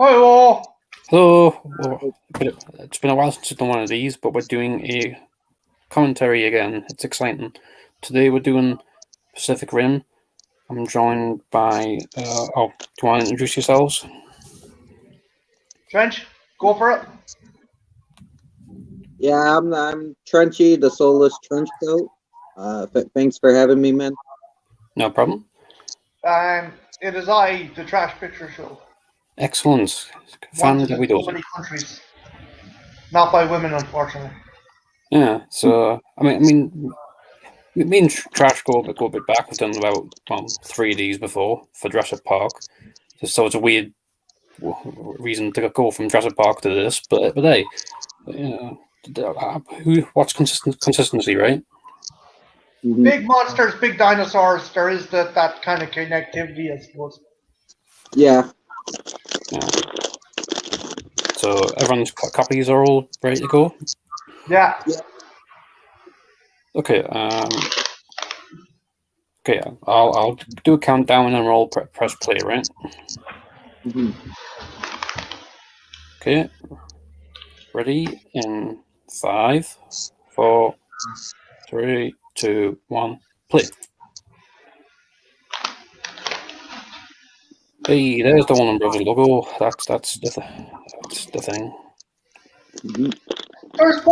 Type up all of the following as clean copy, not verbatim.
Hello. Hello. Well, it's been a while since we've done one of these, but we're doing a commentary again. It's exciting. Today we're doing Pacific Rim. I'm joined by. Do you want to introduce yourselves? Trench, go for it. Yeah, I'm Trenchy, the Soulless Trenchcoat. Thanks for having me, man. No problem. It is I, the Trash Picture Show. Excellent. Wanted Fan in we so do. many countries. Not by women, unfortunately. Yeah. So me and Trash go a bit back. We've done about 3 of these before for Jurassic Park. So it's a weird reason to go from Jurassic Park to this, but hey, what's consistency, right? Mm-hmm. Big monsters, big dinosaurs. There is that kind of connectivity, I suppose. Yeah. So everyone's copies are all ready to go. Yeah. Okay. Okay. I'll do a countdown and we'll press play, right? Mm-hmm. Okay. Ready in 5, 4, 3, 2, 1, play. Hey, there's the Warner Brothers logo. That's the thing. Mm-hmm. There's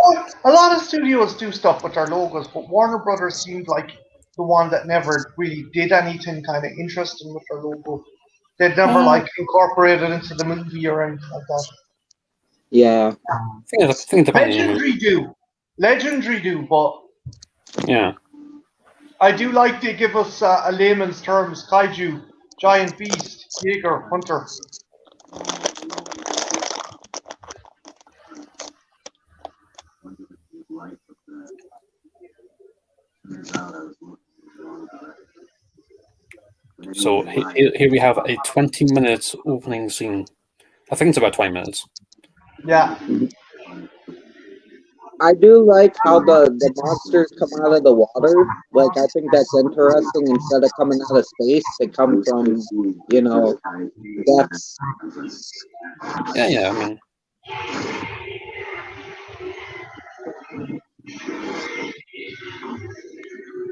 a lot of studios do stuff with their logos, but Warner Brothers seemed like the one that never really did anything kind of interesting with their logo. They'd never incorporated into the movie or anything like that. Yeah. I think it depends on the movie. Legendary do, but Yeah. I do like they give us a layman's terms: kaiju, giant beast, Jaeger, hunter. So here we have a 20-minute opening scene. I think it's about 20 minutes. Yeah. I do like how the monsters come out of the water. Like, I think that's interesting. Instead of coming out of space, they come from, depths. Yeah, I mean...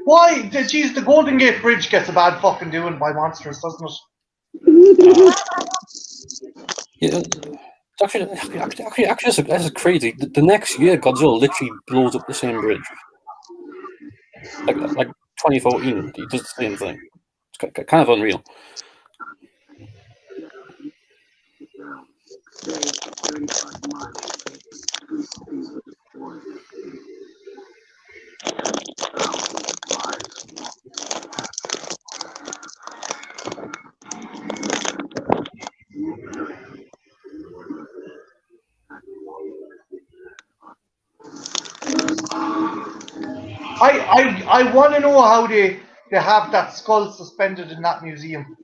Why? Geez, the Golden Gate Bridge gets a bad fucking doing by monsters, doesn't it? Yeah, actually, that's crazy. The next year, Godzilla literally blows up the same bridge. Like 2014, he does the same thing. It's kind of unreal. I want to know how they have that skull suspended in that museum.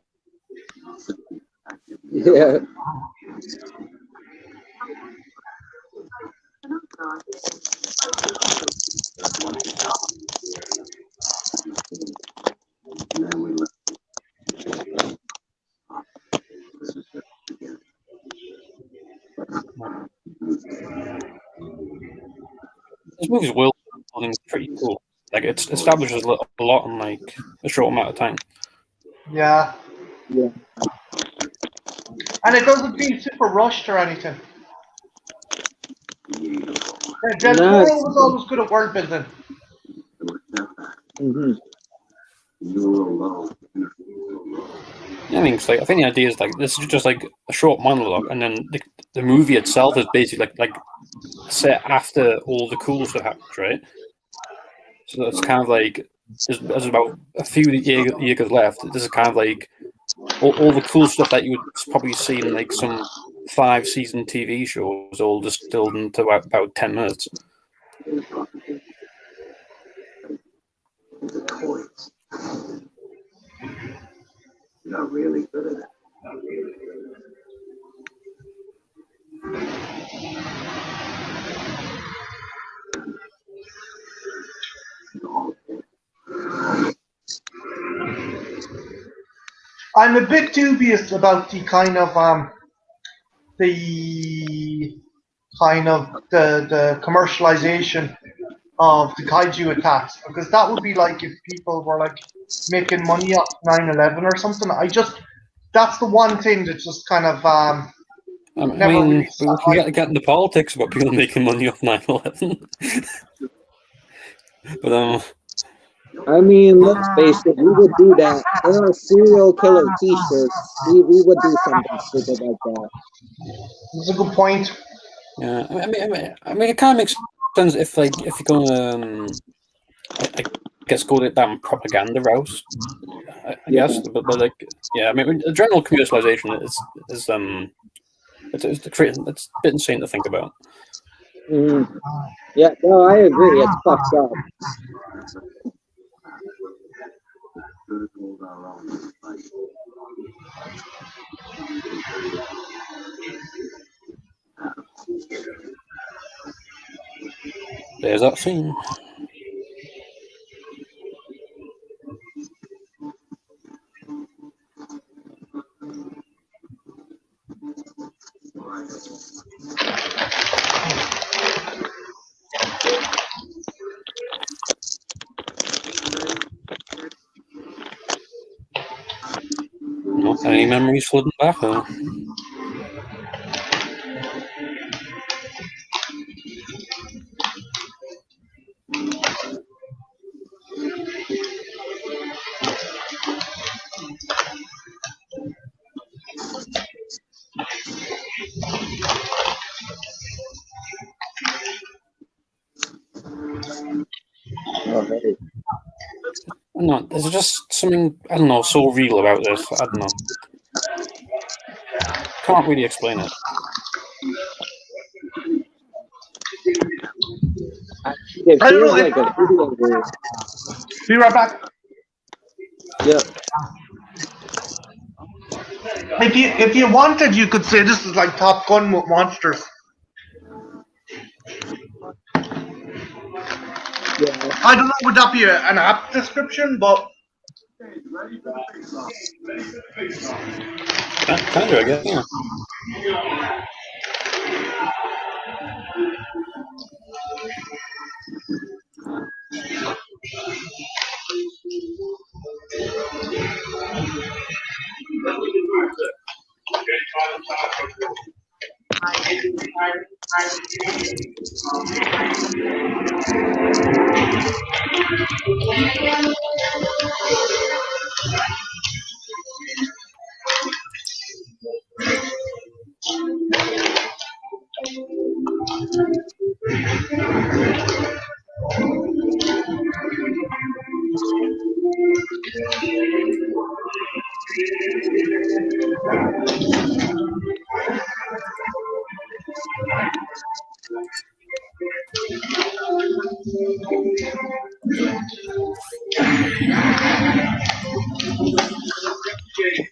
Yeah. This movie's world building is pretty cool. Like, it establishes a lot in like a short amount of time. Yeah. Yeah. And it doesn't feel super rushed or anything. Del Toro was always good at world building. Mm-hmm. Yeah, I mean, I think the idea is like this is just like a short monologue, and then the movie itself is basically like set after all the cool stuff happens, right? So it's kind of like there's about a few years left. This is kind of like all the cool stuff that you would probably see in like some 5-season TV shows, all distilled into about 10 minutes. Not really good at it. I'm a bit dubious about the kind of the kind of the commercialization of the kaiju attacks, because that would be like if people were like making money off 9/11 or something. That's the one thing that just kind of never really we can get into politics about people making money off 9/11. But I mean, let's face it, we would do that. There are serial killer T-shirts. We would do something stupid like that. That's a good point. yeah, I mean, it kind of makes sense if you're gonna, I guess, go down propaganda route. I guess, but like, yeah, I mean, the general commercialization is it's a bit insane to think about. Mm-hmm. Yeah, no, I agree. It's fucked up. There's that scene. Not any memories flooding back, though. Oh, hey. No, there's just something, I don't know, so real about this. I don't know. Can't really explain it. It feels like a video game. Be right back. Yep. If you wanted, you could say this is like Top Gun with monsters. Yeah. I don't know, would that be an apt description? But Kind of, I guess, yeah.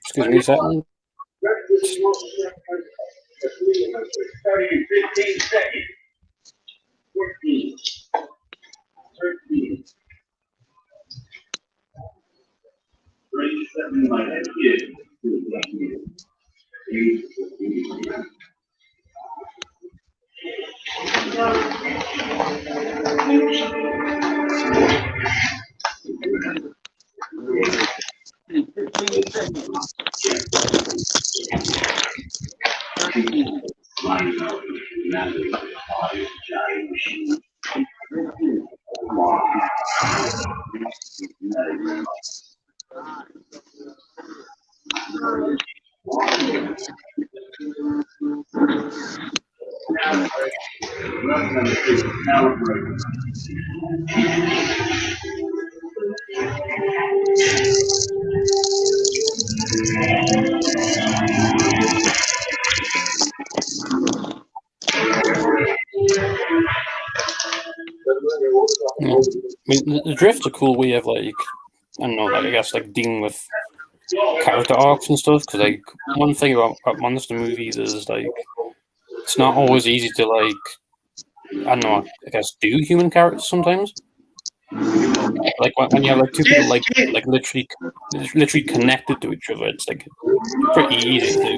Excuse me a second. 15 seconds. 14. 13. 37 like that kid. I mean, the drift's a cool way of I don't know, I guess dealing with character arcs and stuff. Because one thing about monster movies is it's not always easy to I don't know, I guess do human characters sometimes. When you have two people literally connected to each other, it's pretty easy to do.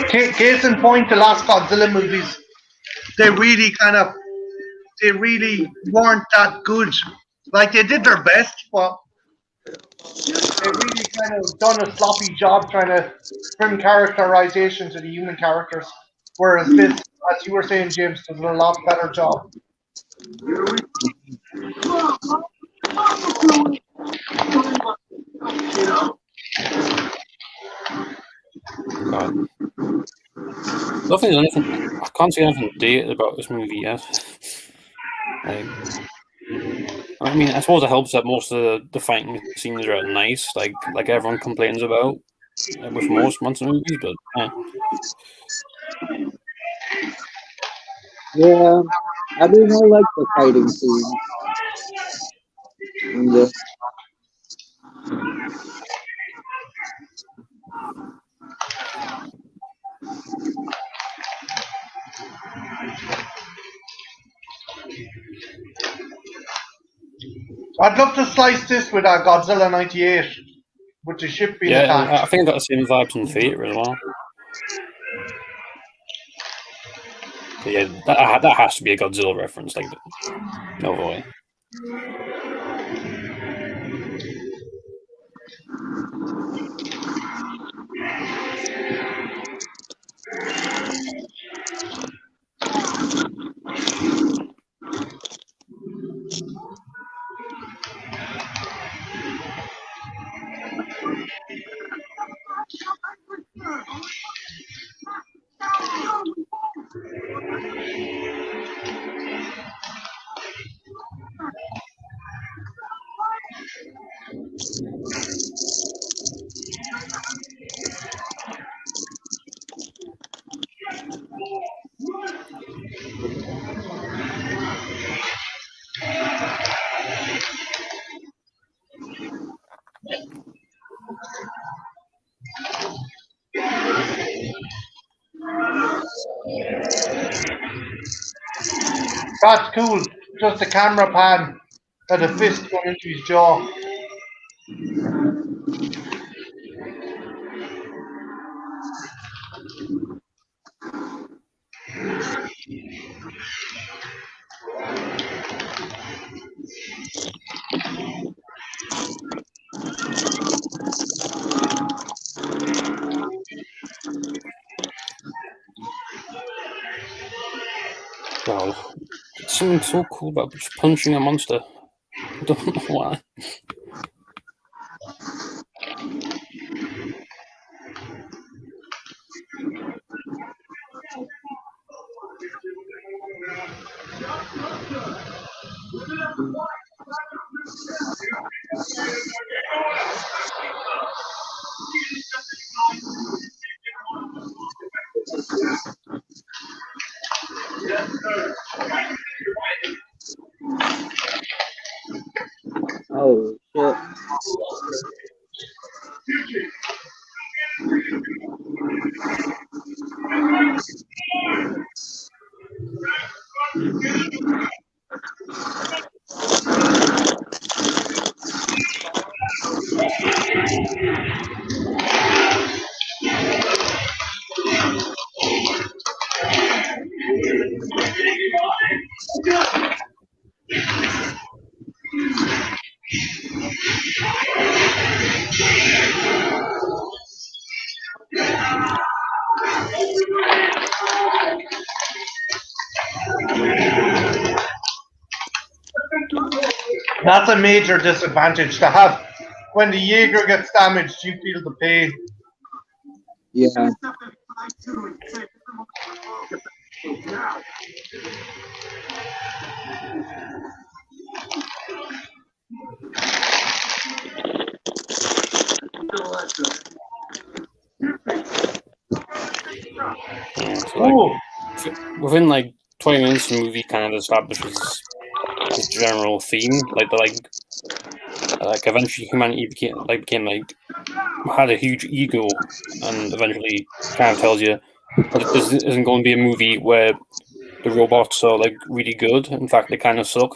Case in point, the last Godzilla movies, they really weren't that good. Like, they did their best, but they really kind of done a sloppy job trying to bring characterization to the human characters. Whereas this, as you were saying, James, does a lot better job. God. Nothing, I can't see anything dated about this movie yet. Like, I mean, I suppose it helps that most of the fighting scenes are nice, like everyone complains about with most monster movies. But Yeah, I mean, I like the fighting scenes in this. I'd love to slice this with Godzilla '98, with the ship being yeah, attacked. I think I got the same vibes in theater as well. But yeah, that has to be a Godzilla reference. Like, no way. That's cool. Just a camera pan and a fist going into his jaw. God, it's something so cool about just punching a monster. I don't know why. Oh shit! That's a major disadvantage to have. When the Jaeger gets damaged, you feel the pain. Yeah, Yeah, so like Ooh, within like 20 minutes, the movie kind of establishes this general theme, like eventually humanity became like had a huge ego, and eventually kind of tells you that this isn't going to be a movie where the robots are like really good. In fact, they kind of suck.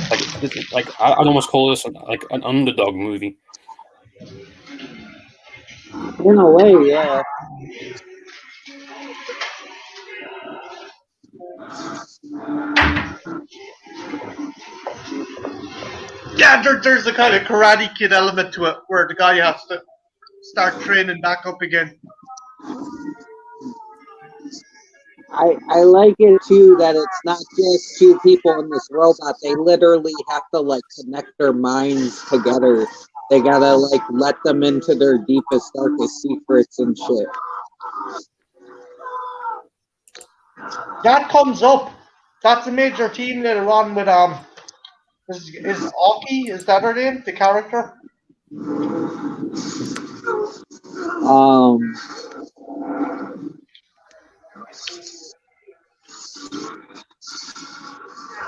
Like like I'd almost call this like an underdog movie. In a way, yeah. Yeah, there's a kind of Karate Kid element to it where the guy has to start training back up again. I like it too that it's not just two people in this robot. They literally have to like connect their minds together. They gotta like let them into their deepest, darkest secrets and shit. That comes up. That's a major theme later on with is Aki, is that her name? The character? Um.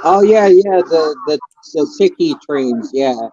Oh yeah, yeah. The Tiki trains. Yeah.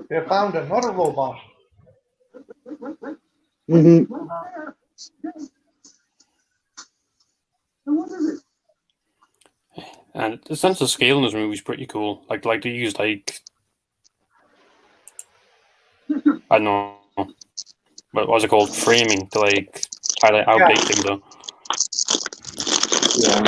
They found another robot. Mm-hmm. And the sense of scale in this movie is pretty cool. Like they use like I don't know what's it called, framing to like highlight how big things are. Yeah.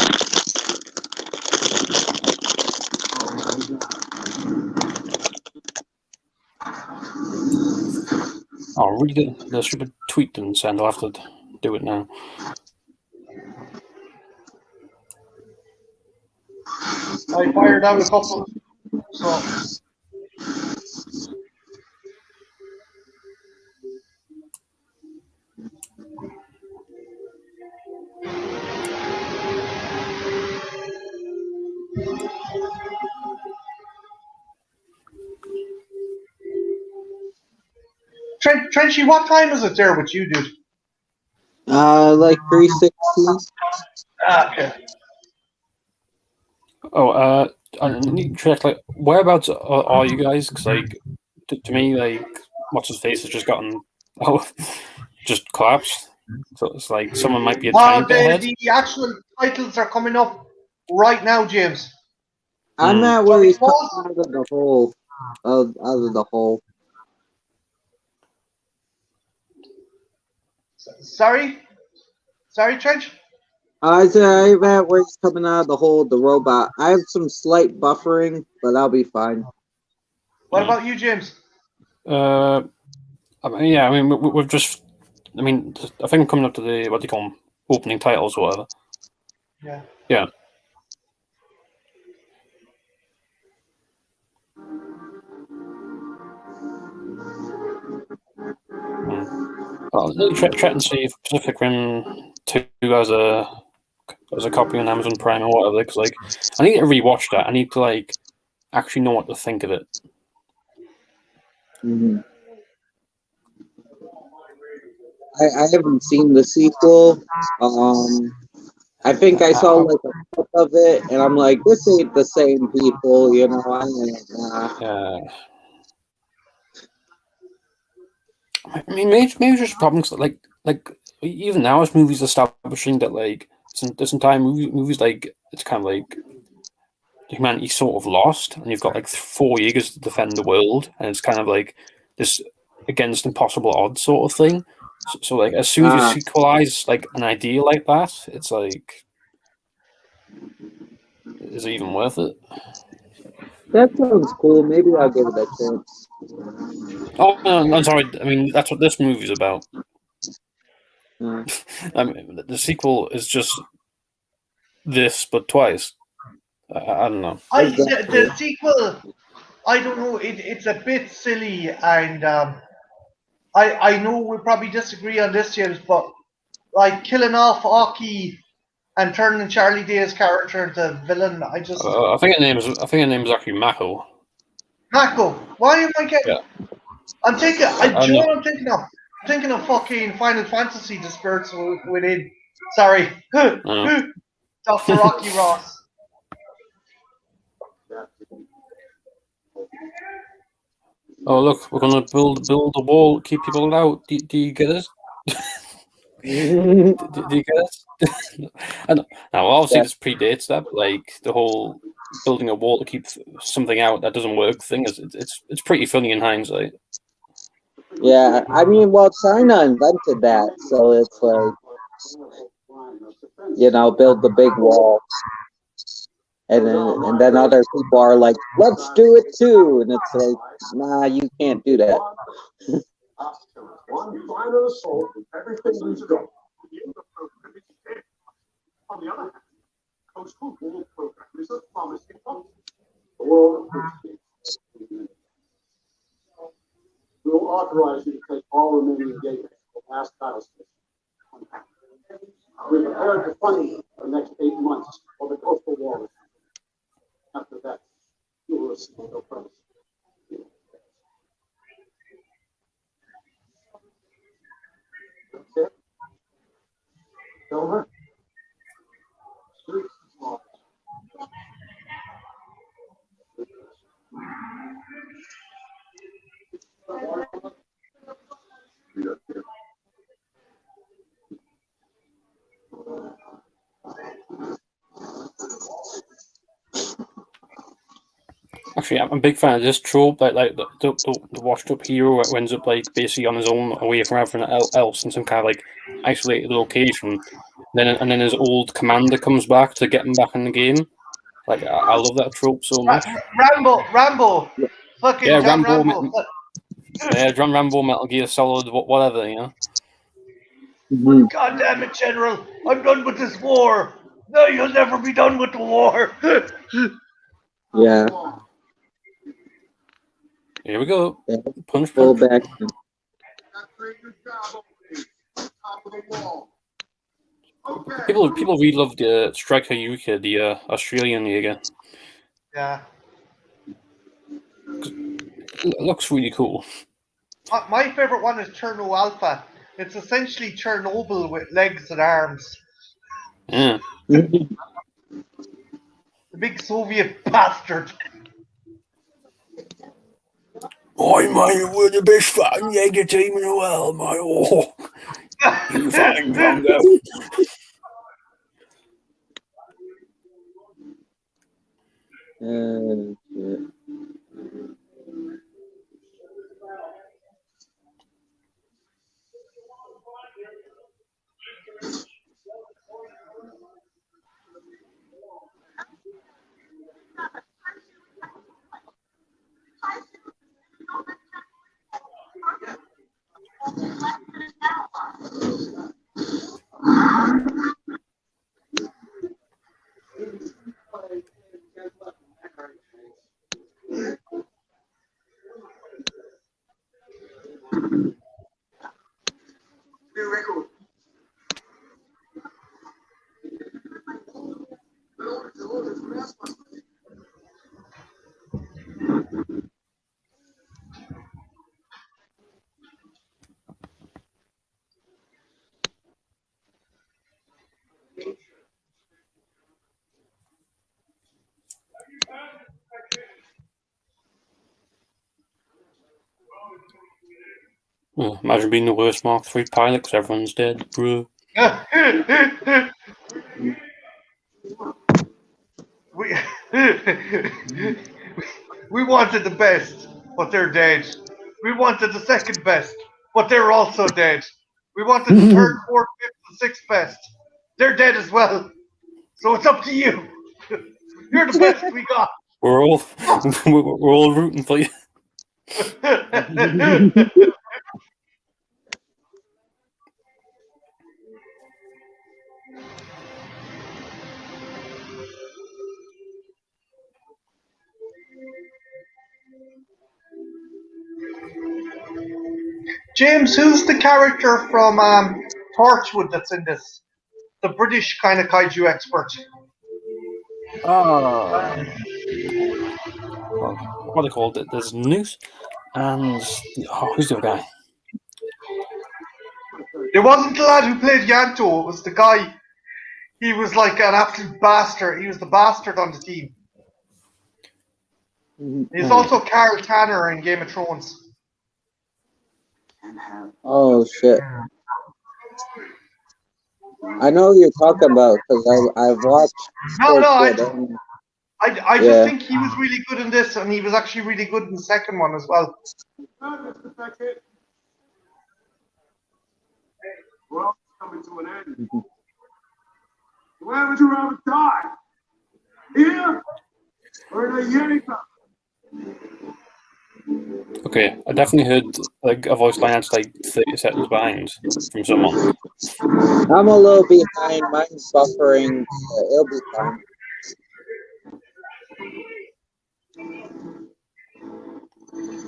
Oh, read the stupid tweet didn't send. I'll have to do it now. I fired out a couple. So Trenchy, what time is it there with you, dude? Like 360. Okay. Oh, I need to check. Like, whereabouts are you guys? Because like, to me, like, what's his face has just gotten just collapsed. So it's like someone might be a tiny bit ahead. The actual titles are coming up right now, James. I'm Hmm. at where he's coming out of the hole. Out of the hole. Sorry, Trench. I said I'm at where he's coming out of the hole. The robot. I have some slight buffering, but I'll be fine. What about you, James? I mean, yeah. I mean, we've just. I mean, I think I'm coming up to the what do you call them, opening titles or whatever. Yeah. Yeah. Well, try and see if Pacific Rim 2 has a copy on Amazon Prime or whatever. Because like, I need to rewatch that. I need to like actually know what to think of it. Mm-hmm. I haven't seen the sequel. I think I saw like a clip of it, and I'm like, this ain't the same people, you know. I mean, maybe just problems like even now, as movies establishing that like this entire movies like it's kind of like humanity's sort of lost, and you've got like 4 years to defend the world, and it's kind of like this against impossible odds sort of thing. So like as soon as you sequelize like an idea like that, it's like, is it even worth it? That sounds cool. Maybe I'll give it a chance. Oh, no, I'm sorry. I mean, that's what this movie's about. Mm. I mean, the sequel is just this, but twice. I don't know. The sequel, I don't know. It's a bit silly, and I know we probably disagree on this, James, but like killing off Aki and turning Charlie Day's character into villain, I just I think her name's actually Mako. Mako. Why am I getting? Yeah. I'm thinking. I Do you know know. what I'm thinking of? I'm thinking of fucking Final Fantasy: The Spirits Within. Sorry, Dr. Rocky Ross. Oh look, we're gonna build a wall, keep people out. Do you get it? Do you get it? And now, obviously, this predates that. Like the whole building a wall to keep something out that doesn't work thing is it's pretty funny in hindsight. Yeah, I mean, well, China invented that, so it's like, build the big wall, and then other people are like, let's do it too, and it's like, nah, you can't do that. One final assault with everything we've got. On the other hand, coastal wall program is a promising option. The world will authorize you to take all remaining data for last battle station. We're prepared to fund you for the next 8 months for the coastal wall. After that, you will receive no price. That's it. Over. Actually, I'm a big fan of this trope. Like the washed up hero who ends up like basically on his own, away from everyone else, in some kind of like isolated location. And then his old commander comes back to get him back in the game. Like I love that trope so much. Rambo, fucking Yeah, John Rambo. Rambo. John Rambo, Metal Gear Solid, whatever, you know. Mhm. God damn it, General! I'm done with this war. No, you'll never be done with the war. Yeah. Here we go. Yeah. Punch, Pull punch. back. People really love the Striker UK, the Australian Jaeger. Yeah. It looks really cool. My favorite one is Cherno Alpha. It's essentially Chernobyl with legs and arms. Yeah. The big Soviet bastard. Oh, mate, we're the best fucking Jaeger team in the world, mate. Oh, you fucking Congo. Yeah. Oh, imagine being the worst Mark III pilot because everyone's dead, bro. we we wanted the best, but they're dead. We wanted the second best, but they're also dead. We wanted the third, fourth, fifth, and sixth best. They're dead as well. So it's up to you. You're the best we got. We're all we're all rooting for you. James, who's the character from Torchwood that's in this? The British kind of kaiju expert. What are they called? There's Noose and who's the other guy? It wasn't the lad who played Yanto, it was the guy. He was like an absolute bastard. He was the bastard on the team. He's also Carl Tanner in Game of Thrones. Oh shit! I know who you're talking about because I've watched. I just think he was really good in this, and he was actually really good in the second one as well. Well, it's coming to an end. Where would you rather die? Here or in a Yanka? Okay, I definitely heard like a voice line that's like 30 seconds behind from someone. I'm a little behind. Mine's buffering. It'll be fine.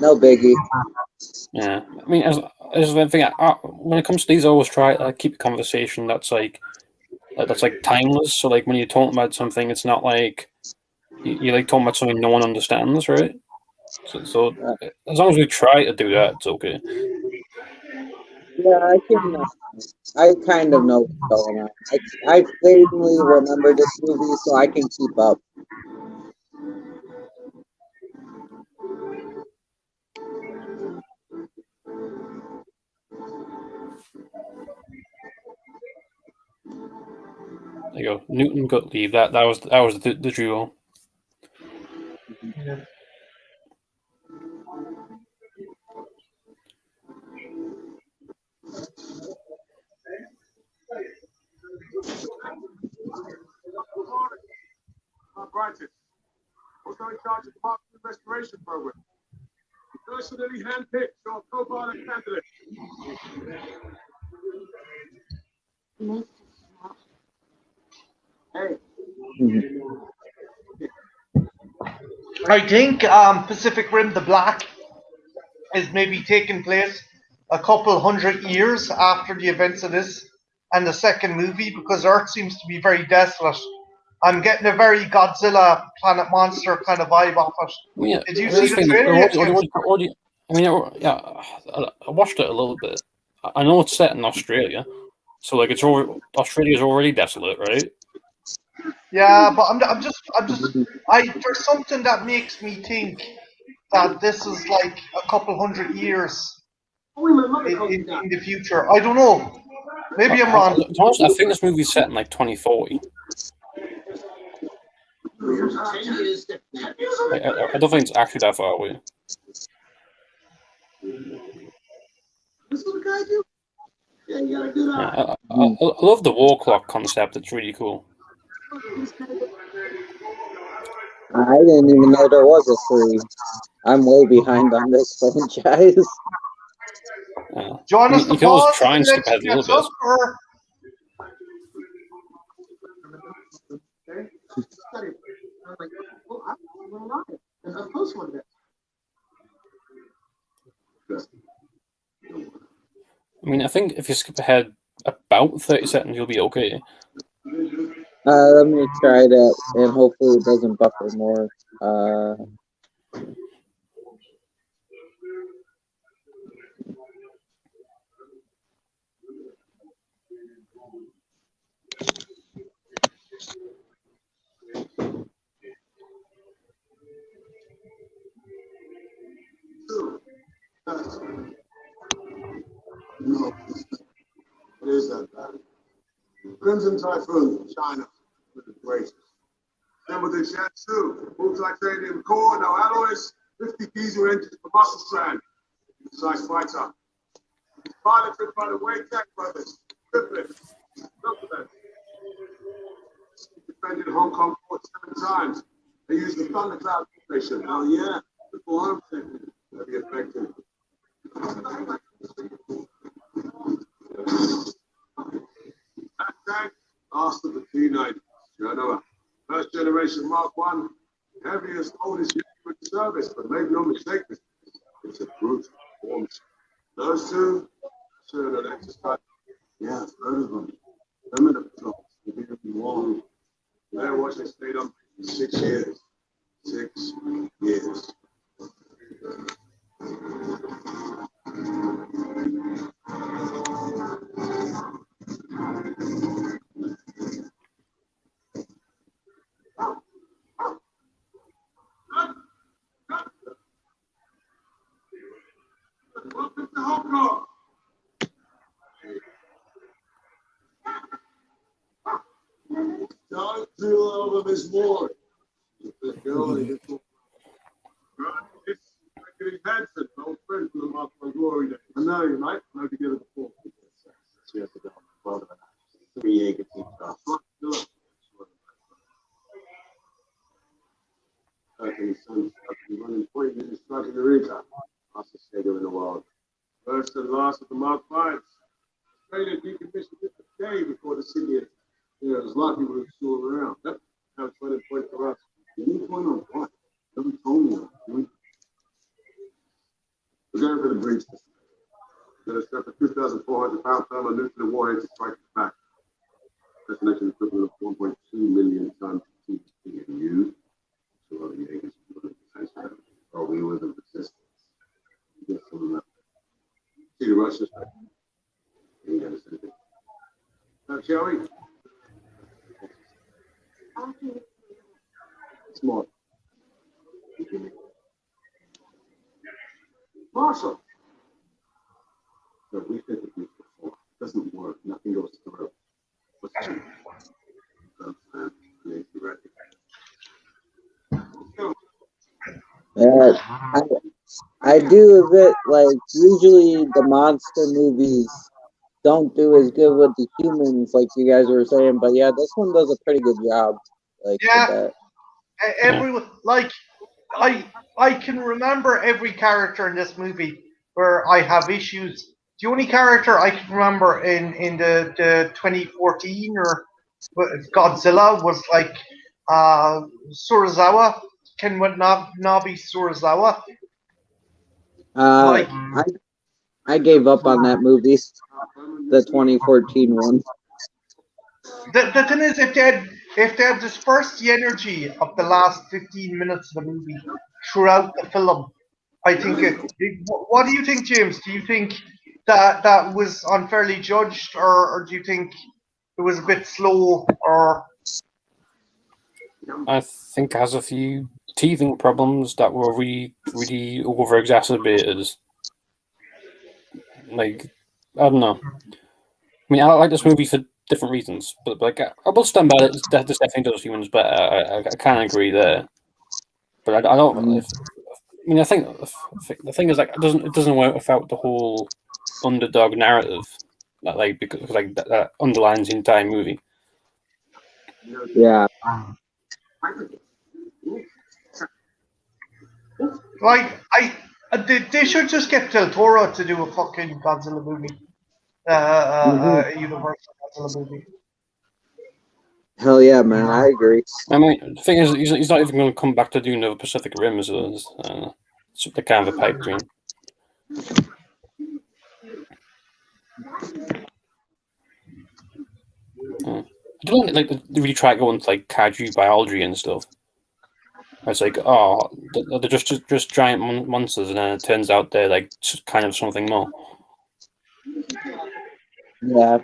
No biggie. Yeah, I mean, as one thing, when it comes to these, I always try to keep a conversation that's like timeless. So like when you're talking about something, it's not like you like talking about something no one understands, right? So as long as we try to do that, it's okay. Yeah, I can. I kind of know what's going on. I vaguely remember this movie, so I can keep up. There you go. Newton got leave. That was the duo. Yeah. Branches. Also in charge of the marketing restoration program. Personally handpicked your co-pilot candidate. Hey. I think Pacific Rim the Black is maybe taking place a couple hundred years after the events of this and the second movie, because Earth seems to be very desolate. I'm getting a very Godzilla Planet Monster kind of vibe off it. Yeah, Did you see the trailer yet, James? I watched it a little bit. I know it's set in Australia, so like Australia's already desolate, right? Yeah, but there's something that makes me think that this is like a couple hundred years in the future. I don't know. Maybe I'm wrong. I think this movie's set in like 2040. I don't think it's actually that far away. This is what guy do? Yeah, you gotta do that. I love the wall clock concept. It's really cool. I didn't even know there was a 3. I'm way behind on this franchise. Do you want us to you can always pause try and and skip let ahead you a catch little up, bit. or Okay? Study. I'm like, well, I'm going to and I'll post one day. I mean, I think if you skip ahead about 30 seconds, you'll be okay. Let me try that, and hopefully it doesn't buffer more. No. What is that guy? Crimson Typhoon, China, with the braces. Then with the Shansu, multi-titanium core, no alloys, 50 diesel engines for muscle strand. Size fighter. Piloted by the Waytech brothers. Triplets. Supplements. Defended Hong Kong port 7 times. They used the Thundercloud operation. Oh yeah. Before home sector. Very effective. Hashtag last of the teenagers. Sure enough. First generation Mark 1, heaviest, oldest unit in service, but make no mistake, it's a brutal performance. Those two, sure, an exercise. Yeah, I've heard of them. Them in the patrols, they've been long. Their watch they stayed on for 6 years. 6 years. Welcome to Hong Kong. Don't feel over Miss Ward. The girl is it's getting Hanson, an old friend from the Mark One Glory days. I know you, mate. I know together before. She has to go. Well done. 3 Jaeger team stuff. Okay, son, running 20 minutes back in the recap. Fastest stagger in the world. First and last of the Mark Fives. Australia decommissioned it a day before the city. Yeah, it was lucky we were still around. Yep. Now it's running point for us. You point on what? Nobody told me that. We're going for the breach. We're going to strap a 2,400-pound thermonuclear warhead to strike it back. Destination equivalent of 1.2 million tons of TPU. So other Jaegers or we were the resistance. Get some of that. See the Russians. You got to send it. Now, shall we? Smart. Marshall. So we did the beat before. It doesn't work. Nothing goes through. What's that? I do a bit like usually the monster movies don't do as good with the humans like you guys were saying, but yeah, this one does a pretty good job. Like Yeah. with that. Everyone, like, I can remember every character in this movie where I have issues. The only character I can remember in the 2014 or Godzilla was like Surazawa, Ken Nabi Surazawa. Like, I gave up on that movie, the 2014 one. the thing is, if they had dispersed the energy of the last 15 minutes of the movie throughout the film, I think what do you think, James? Do you think that was unfairly judged, or do you think it was a bit slow, or? I think it has a few teething problems that were really over exacerbated. Like, I don't know. I mean, I like this movie for different reasons, but like I will stand by it. This definitely does humans better. I can't agree there, but I don't. I mean, I think the thing is like it doesn't work without the whole underdog narrative, like because like that underlines the entire movie. Yeah. Like, they should just get Del Toro to do a fucking Godzilla movie, a Universal Godzilla movie. Hell yeah, man! I agree. I mean, the thing is, he's not even going to come back to doing the Pacific Rim as the kind of a pipe dream. I don't like they really try to go into like kaiju biology and stuff. It's like, oh, they're just giant monsters, and then it turns out they're like kind of something more. Yeah.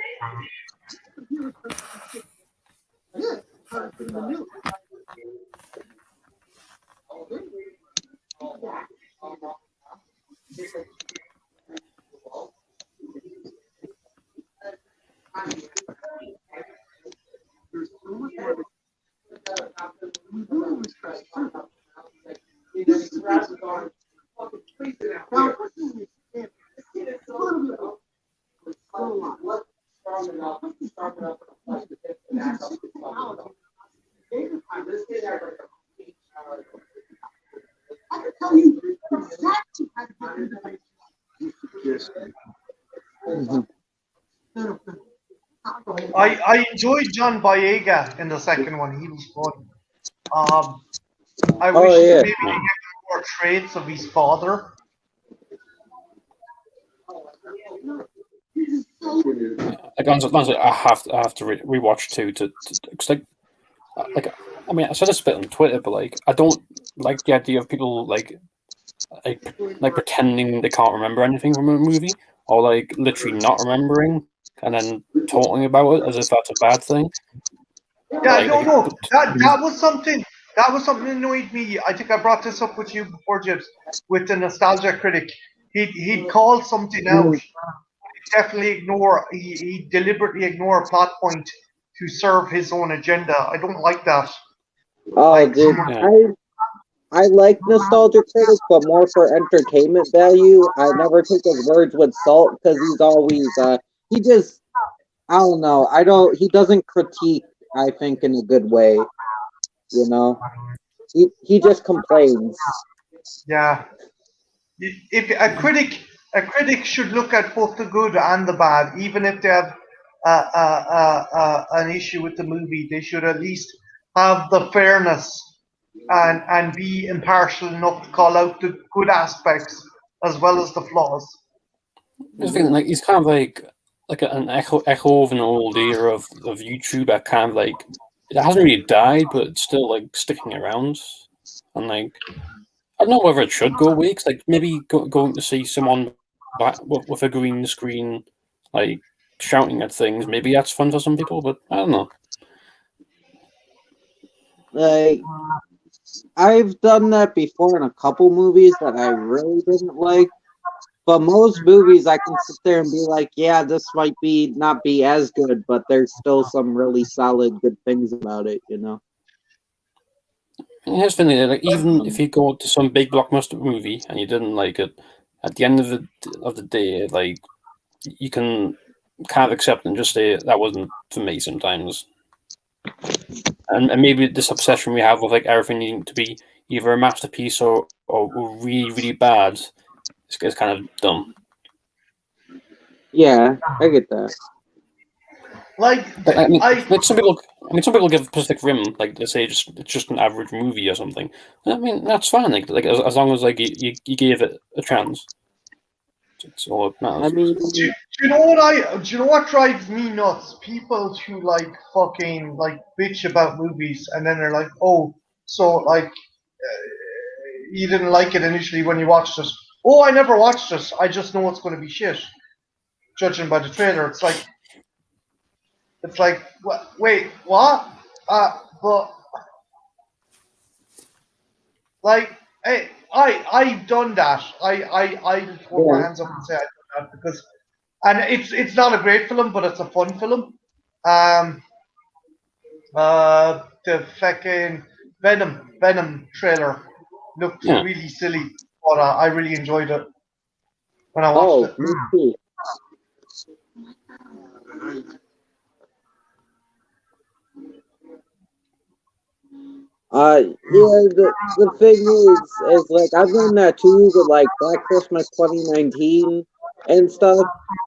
I can tell you exactly how Mhm. I enjoyed John Boyega in the second one. He was fun. I Oh wish yeah. maybe they get more traits of his father. Like honestly, I have to rewatch two to cause like I mean I said this a bit on Twitter, but like I don't like the idea of people like pretending they can't remember anything from a movie or like literally not remembering and then talking about it as if that's a bad thing. Yeah, no, no. But That was something. That was something that annoyed me. I think I brought this up with you before, Jibs, with the nostalgia critic. He'd call something out. Mm. He'd definitely ignore. He deliberately ignore a plot point to serve his own agenda. I don't like that. Oh, Like dude, someone. yeah, I like nostalgia critic, but more for entertainment value. I never take his words with salt because he's always he just I don't know. He doesn't critique, I think, in a good way, you know. He just complains. Yeah. If a critic should look at both the good and the bad, even if they have an issue with the movie. They should at least have the fairness and be impartial enough to call out the good aspects as well as the flaws. I think like he's kind of like an echo of an old era of YouTuber, kind of like it hasn't really died, but it's still like sticking around. And like I don't know whether it should go away. 'Cause, like maybe going to see someone with a green screen, like shouting at things, maybe that's fun for some people. But I don't know. Like I've done that before in a couple movies that I really didn't like. But most movies I can sit there and be like, yeah, this might be not be as good, but there's still some really solid good things about it, you know. And here's the thing: like even if you go to some big blockbuster movie and you didn't like it, at the end of the day, like you can kind of accept and just say that wasn't for me sometimes. And maybe this obsession we have with like everything needing to be either a masterpiece or really really bad is kind of dumb. Yeah, I get that. Like But I mean, I like some people give Pacific Rim like they say it's just an average movie or something. I mean that's fine. Like as long as like you gave it a chance, it's all that I matters. mean, do you know what do you know what drives me nuts? People who like fucking like bitch about movies and then they're like, oh, so like you didn't like it initially when you watched it. Oh, I never watched it. I just know it's going to be shit. Judging by the trailer, it's like wait, what? But like, hey, I've done that. I throw my yeah. hands up and say I've done that because, and it's not a great film, but it's a fun film. Um, the fucking Venom trailer looked Yeah. really silly, but I really enjoyed it when I watched Oh, it. me too. Yeah, the thing is like I've done that too with like Black Christmas 2019 and stuff.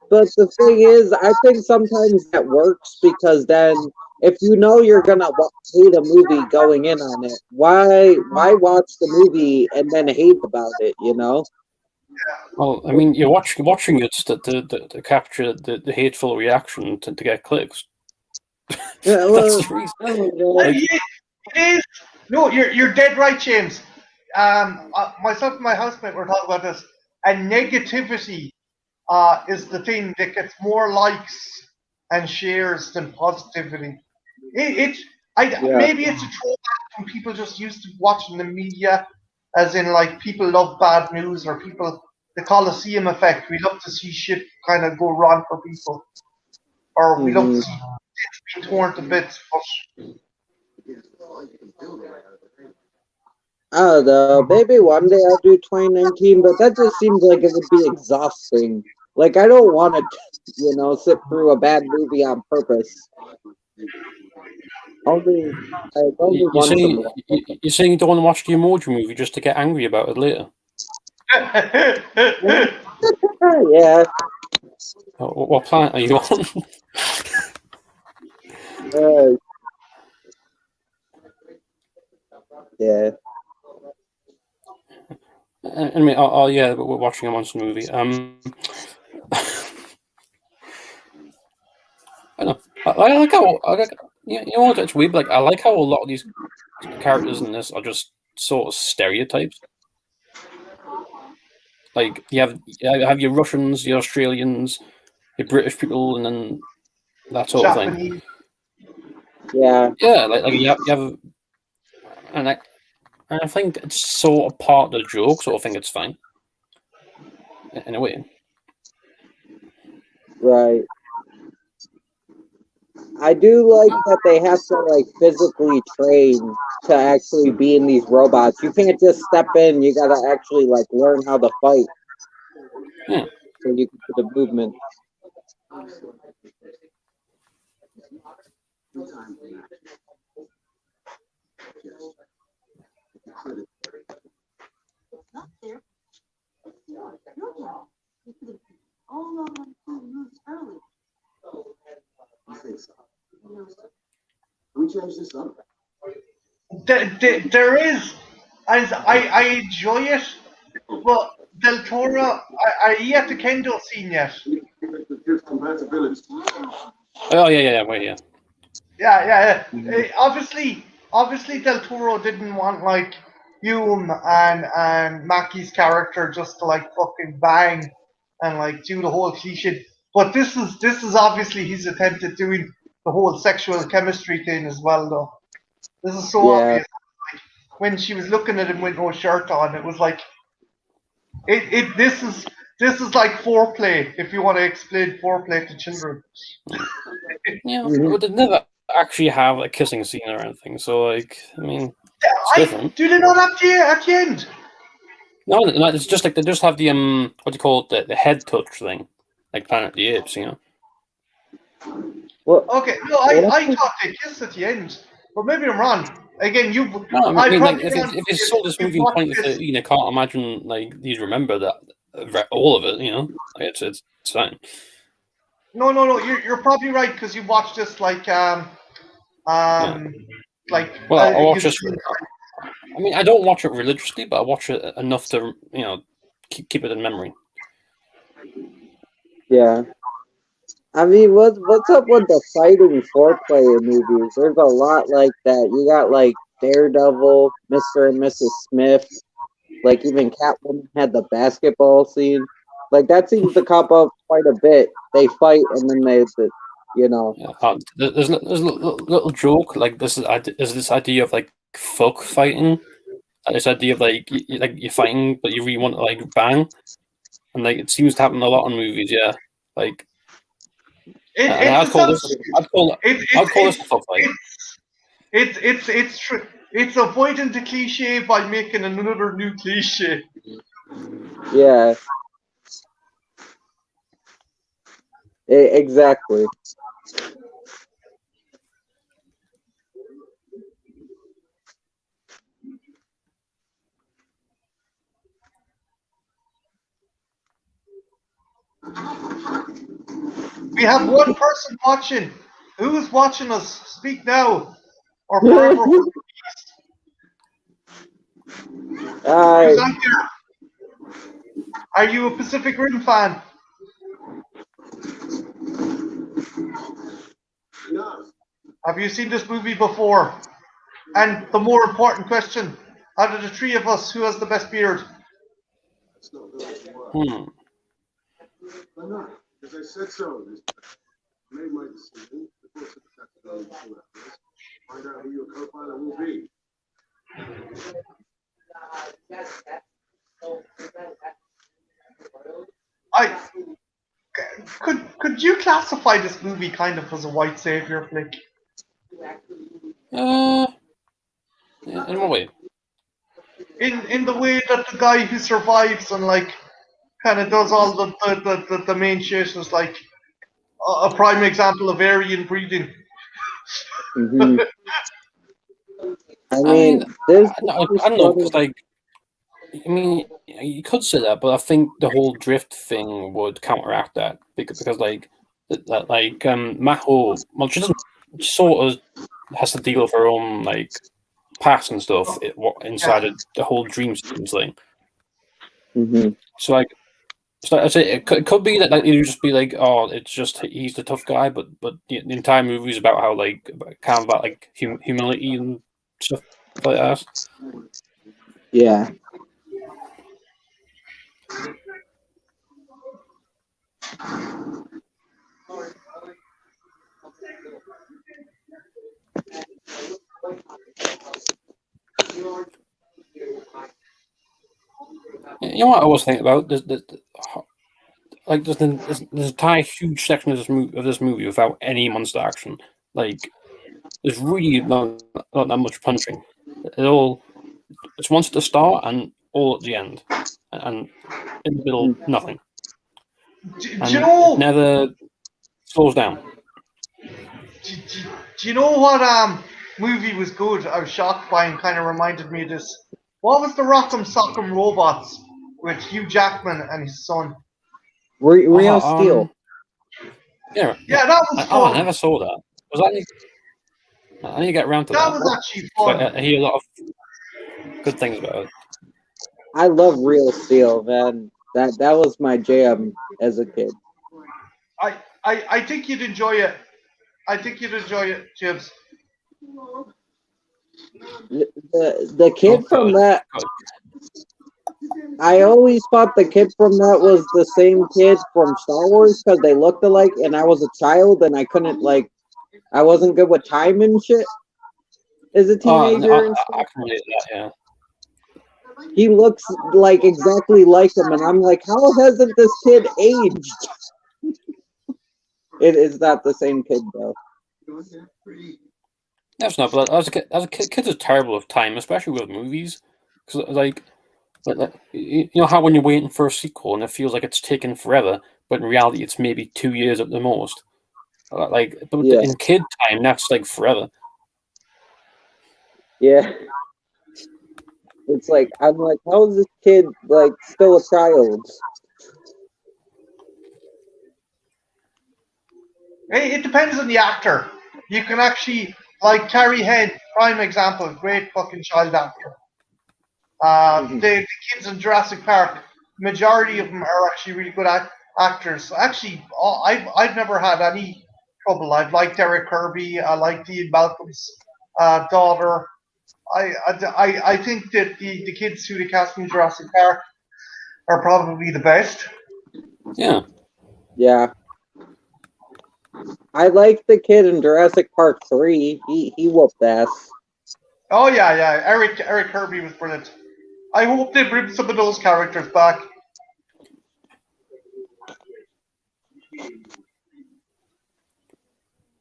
But the thing is, I think sometimes that works because then if you know you're gonna hate a movie going in on it, why watch the movie and then hate about it? You know? Well, I mean, you're watching it to capture the hateful reaction to get clicks. Yeah, That's well, the reason. I don't know. Like, It is. No, you're dead right, James. Myself and my housemate were talking about this, and negativity is the thing that gets more likes and shares than positivity. It Yeah. maybe it's a throwback from people just used to watching the media, as in like people love bad news or people the Colosseum effect. We love to see shit kind of go wrong for people, or we love to Mhm. see things being torn to bits. But I don't know. Maybe one day I'll do 2019, but that just seems like it would be exhausting. Like I don't want to, sit through a bad movie on purpose. Only, only you once in a say while. you're saying you don't want to watch the emoji movie just to get angry about it later. Yeah. What planet are you on? Yeah. Anyway, yeah, we're watching a monster movie. I know. I like how you know what? It's weird. Like I like how a lot of these characters in this are just sort of stereotypes. Like you have your Russians, your Australians, your British people, and then that sort of thing. Japanese. Yeah. Yeah, like you have, and I think it's sort of part of the joke. So I think it's fine in a way. Right. I do like that they have to like physically train to actually be in these robots. You can't just step in. You gotta actually like learn how to fight. Yeah. So you can do the movement. We change this up. There is, and I enjoy it, but Del Toro, are you at the Kendo scene yet? Compatibility. Oh yeah. Wait, yeah. Yeah. Obviously, Del Toro didn't want like Hume and Mackie's character just to like fucking bang and like do the whole cliche. But this is obviously his attempt at doing the whole sexual chemistry thing as well, though. This is so Yeah. obvious. Like, when she was looking at him with no shirt on, it was like this is like foreplay. If you want to explain foreplay to children. Yeah, Mhm. but they never actually have a kissing scene or anything. So like, I mean, it's different. Do they not at the end? No, it's just like they just have the what do you call it, the head touch thing, like Planet of the Apes, you know. Well, Okay, no, I thought they kissed at the end, but maybe I'm wrong. Again, No, I mean, like probably wrong if you saw this movie in watched this. 2013, I can't imagine like you'd remember that all of it, you know. Like, it's fine. No, you're probably right because you watched this like like Well, I watch you've this. seen- I mean, I don't watch it religiously, but I watch it enough to keep it in memory. yeah. I mean, what's up with the fighting foreplay in movies? There's a lot like that. You got like Daredevil, Mr. and Mrs. Smith, like even Catwoman had the basketball scene. Like that seems to pop up quite a bit. They fight and then you know. Yeah, there's a little joke like this is this idea of like fuck fighting. This idea of like you're fighting, but you really want to like bang, and like it seems to happen a lot in movies. Yeah, like I'd call this a fuck fight. It's avoiding the cliche by making another new cliche. Yeah. Exactly. We have one person watching. Who's watching us? Speak now, or forever. Who's out there? Are you a Pacific Rim fan? Enough. Have you seen this movie before? And the more important question, out of the three of us, who has the best beard? That's not good. Hmm. Why not? Because I said so. I made my decision. The course of the category find out who your co-pilot will be. Could you classify this movie kind of as a white savior flick? In what way? In the way that the guy who survives and like kind of does all the main shit is like a prime example of Aryan breeding. I mean, this I don't know, because like I mean, you could say that, but I think the whole drift thing would counteract that because like Maho, well, she doesn't she sort of has to deal with her own like past and stuff inside Yeah. of the whole dream sequence thing. Mm-hmm. So like, so I say it could be that like you just be like, oh, it's just he's the tough guy, but the entire movie is about how like kind of about like humility and stuff like that. Yeah. You know what I always think about like there's an entire huge section of this movie without any monster action. Like there's really not that much punching. It's once at the start and all at the end, and in the middle nothing, Do you and it know? never slows down. Do you know what movie was good? I was shocked by and kind of reminded me of this. What was the Rock'em Sock'em Robots with Hugh Jackman and his son? Real Steel. Yeah, Yeah, that was I fun. never saw that. Was that? I need to get around to That that. was actually So fun. I hear a lot of good things about it. I love Real Steel, man. That was my jam as a kid. I think you'd enjoy it. I think you'd enjoy it, Jibs. The kid from that, I always thought the kid from that was the same kid from Star Wars because they looked alike, and I was a child and I couldn't I wasn't good with time and shit as a teenager and I stuff. can relate to that. Yeah. He looks like exactly like him, and I'm like, how hasn't this kid aged? It is not the same kid though. That's not. But as a kid, kids are terrible with time, especially with movies. Because you know how when you're waiting for a sequel and it feels like it's taken forever, but in reality it's maybe 2 years at the most. But Yeah, in kid time, that's like forever. yeah. It's like I'm like, how is this kid still a child? It depends on the actor. You can actually like Carrie Head, prime example, great fucking child actor. The kids in Jurassic Park, majority of them are actually really good actors. Actually, I've never had any trouble. I've liked Eric Kirby. I like Ian Malcolm's daughter. I think that the kids who they cast in Jurassic Park are probably the best. Yeah. Yeah. I like the kid in Jurassic Park 3. He whooped ass. Oh yeah. Eric Kirby was brilliant. I hope they bring some of those characters back.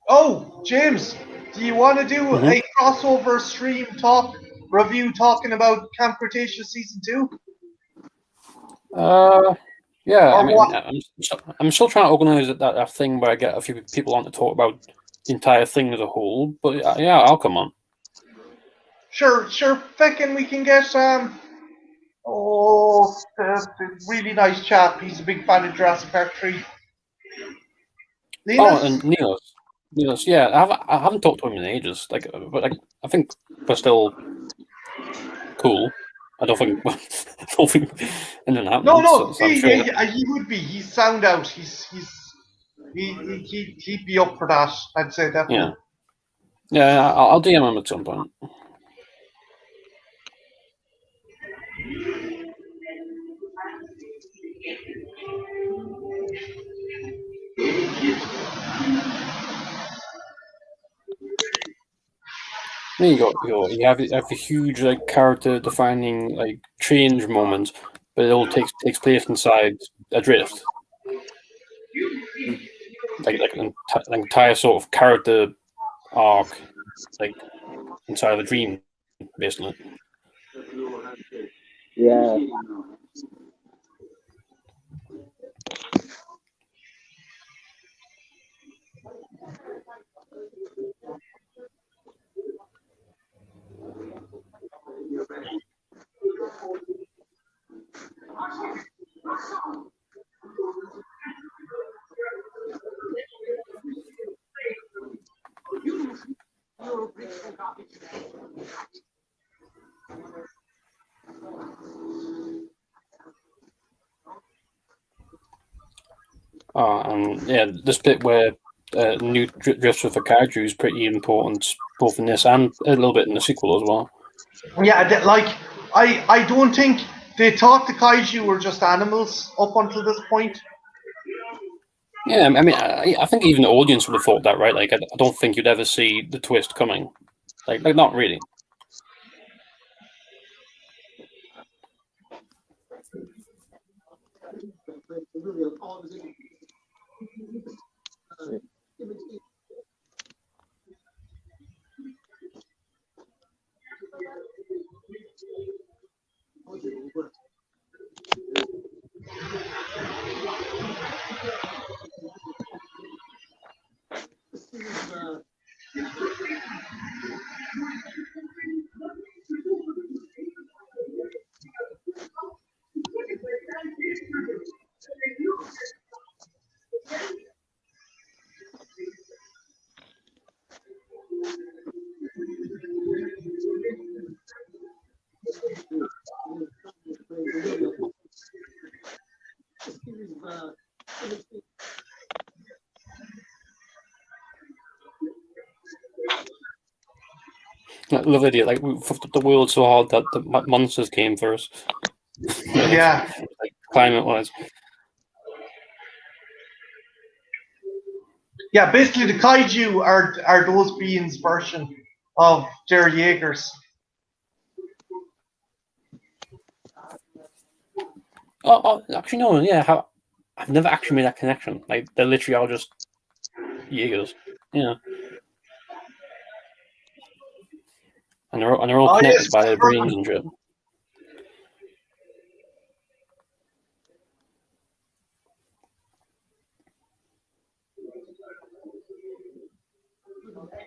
Oh, James, do you want to do a crossover stream review talking about Camp Cretaceous season 2? Yeah. I Or mean, what? I'm still trying to organize that thing where I get a few people on to talk about the entire thing as a whole. But yeah, I'll come on. Sure. Feckin' we can get the really nice chap. He's a big fan of Jurassic Park 3. Oh, Linus? and Niels, yeah, I haven't talked to him in ages. But I think we're still cool. I don't think anything happened. So I'm sure. He would be. He's sound out. He'd be up for that. I'd say definitely. Yeah, I'll DM him at some point. Then you have the huge character defining change moment, but it all takes place inside a drift, an entire sort of character arc, like inside of a dream, basically. Yeah. And yeah, this bit where new drifts with the kaiju is pretty important, both in this and a little bit in the sequel as well. Yeah, like I don't think they thought the kaiju were just animals up until this point. Yeah, I mean, I think even the audience would have thought that, right? Like, I don't think you'd ever see the twist coming. Like not really. I love the idea. Like, we fucked up the world so hard that the monsters came for us. Yeah. Like climate-wise. Yeah, basically the kaiju are those beings' version of their Jaegers. Oh, actually, no. Yeah, I've never actually made that connection. Like, they're literally all just Jaegers. Yeah. And they're all connected Yes, by their brains and shit.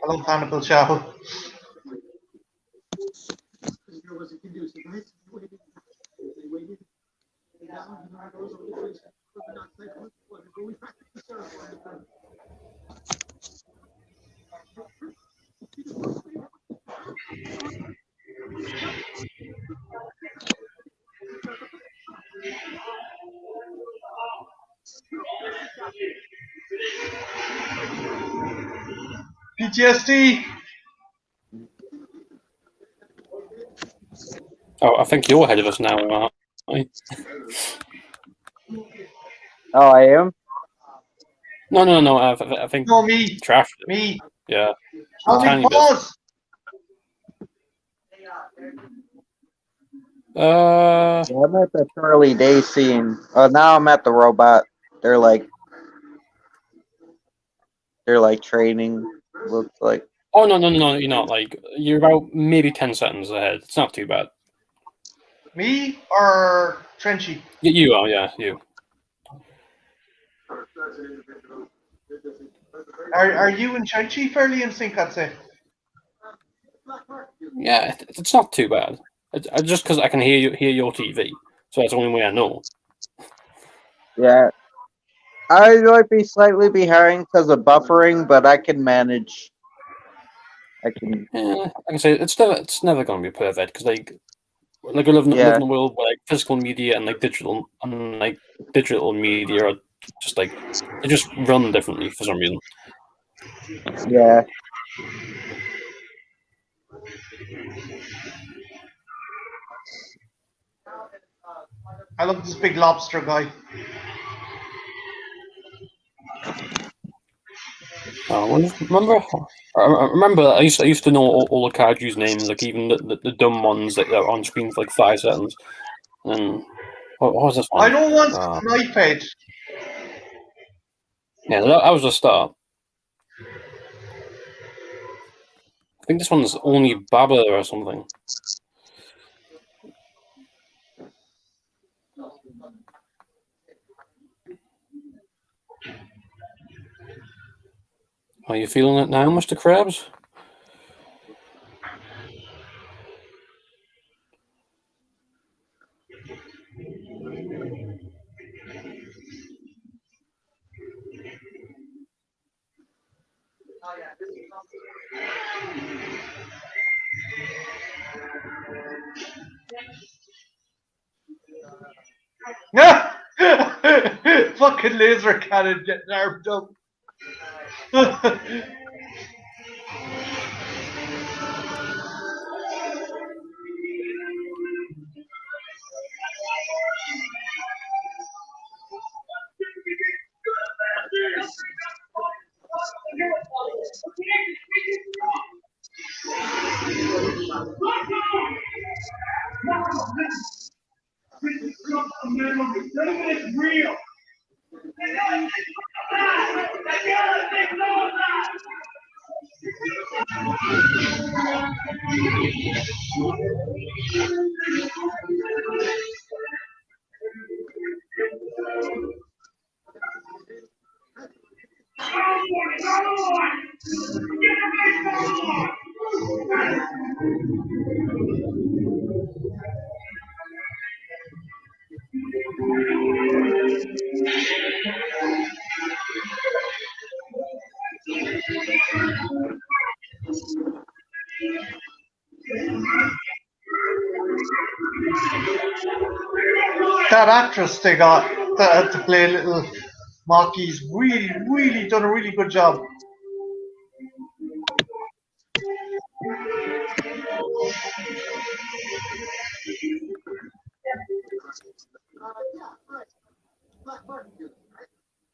I love Hannibal Chow. PTSD. Oh, I think you're ahead of us now, aren't you? Oh, I am. No. I think No, me. Trash. Me. Yeah, a Tell me tiny bit. pause. Yeah, I'm at the Charlie Day scene. Now I'm at the robot. They're like training. Looks like. Oh no! You're not. Like, you're about maybe 10 seconds ahead. It's not too bad. Me or Trenchy? You are, yeah, you. Are you and Trenchy fairly in sync, I'd say? Yeah, it's not too bad. Just because I can hear your TV, so that's the only way I know. Yeah, I might be slightly behind because of buffering, but I can manage. I can. Yeah, like I say, it's never going to be perfect because I live Yeah, in a world where like physical media and digital media are just like they just run differently for some reason. yeah. I love this big lobster guy. Remember? I remember. I used to know all the kaiju's names, like even the dumb ones that are on screen for like 5 seconds. And what was this I one? don't want a knife head. Yeah, that was the start. I think this one's only Baba or something. Are you feeling it now, Mr. Krabs? Yeah. Fucking laser cannon getting armed up. Real. That actress they got to play little Maki's really done a really good job.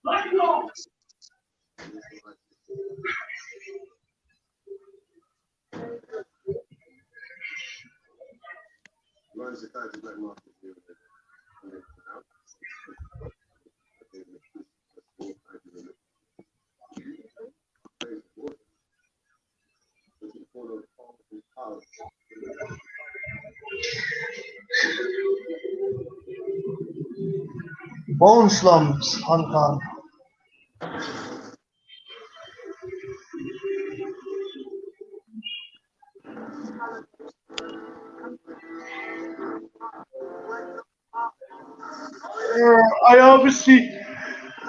Let's go. Runs the country black market. Bone slums, Hong Kong.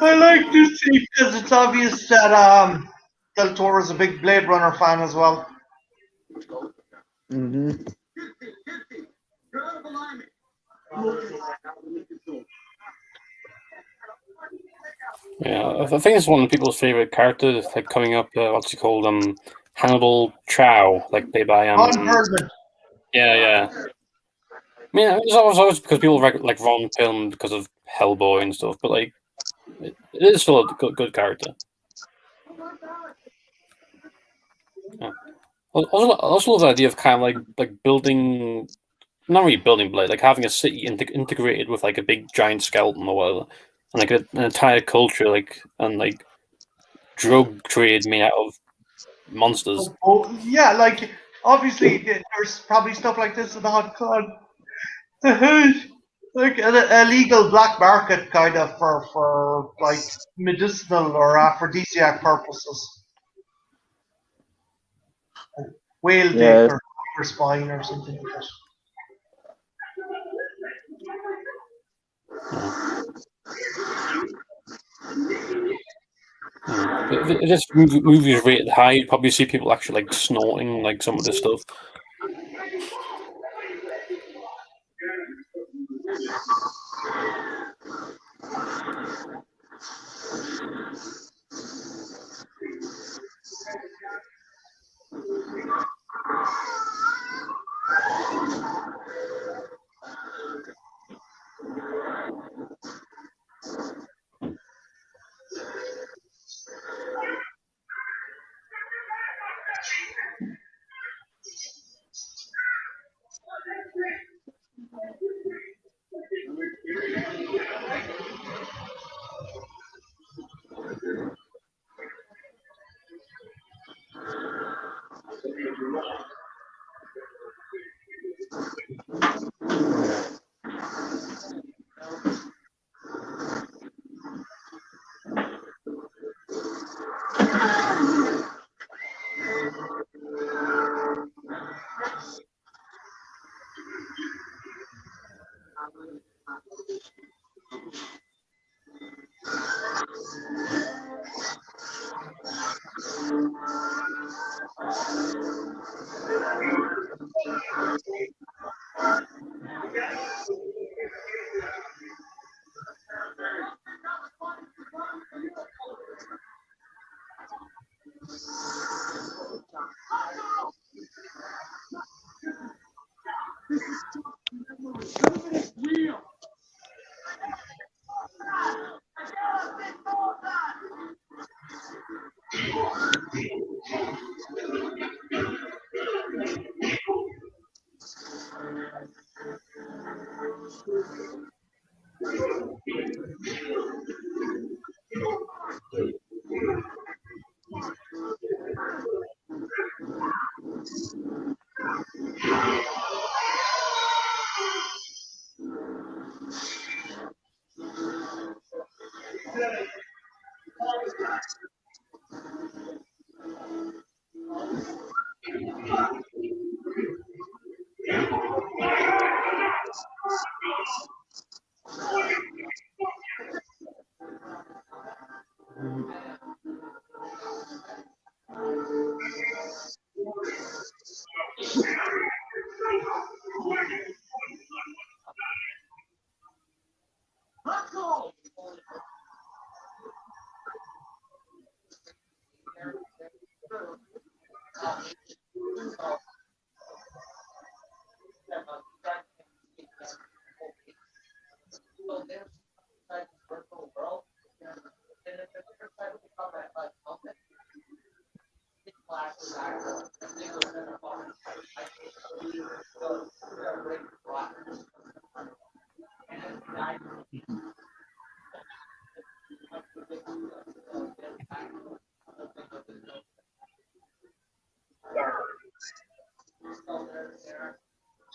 I like this scene because it's obvious that Del Toro's a big Blade Runner fan as well. Mm-hmm. Yeah, I think it's one of people's favorite characters. Like coming up, what's he called? Hannibal Chow, like played by Ron Perlman. yeah. I mean, it's always because people like Ron Perlman because of Hellboy and stuff, but like it is still a good character. Yeah. I also love the idea of kind of like building, not really building, but like having a city integrated with like a big giant skeleton or whatever, and like an entire culture, like and like drug trade made out of monsters. Oh, yeah, like obviously there's probably stuff like this in the Hong Kong. Like an illegal black market kind of for like medicinal or aphrodisiac purposes. Whale dick Yes. or spine or something like that. If this movie is rated high, you'd probably see people actually like snorting like some of this stuff.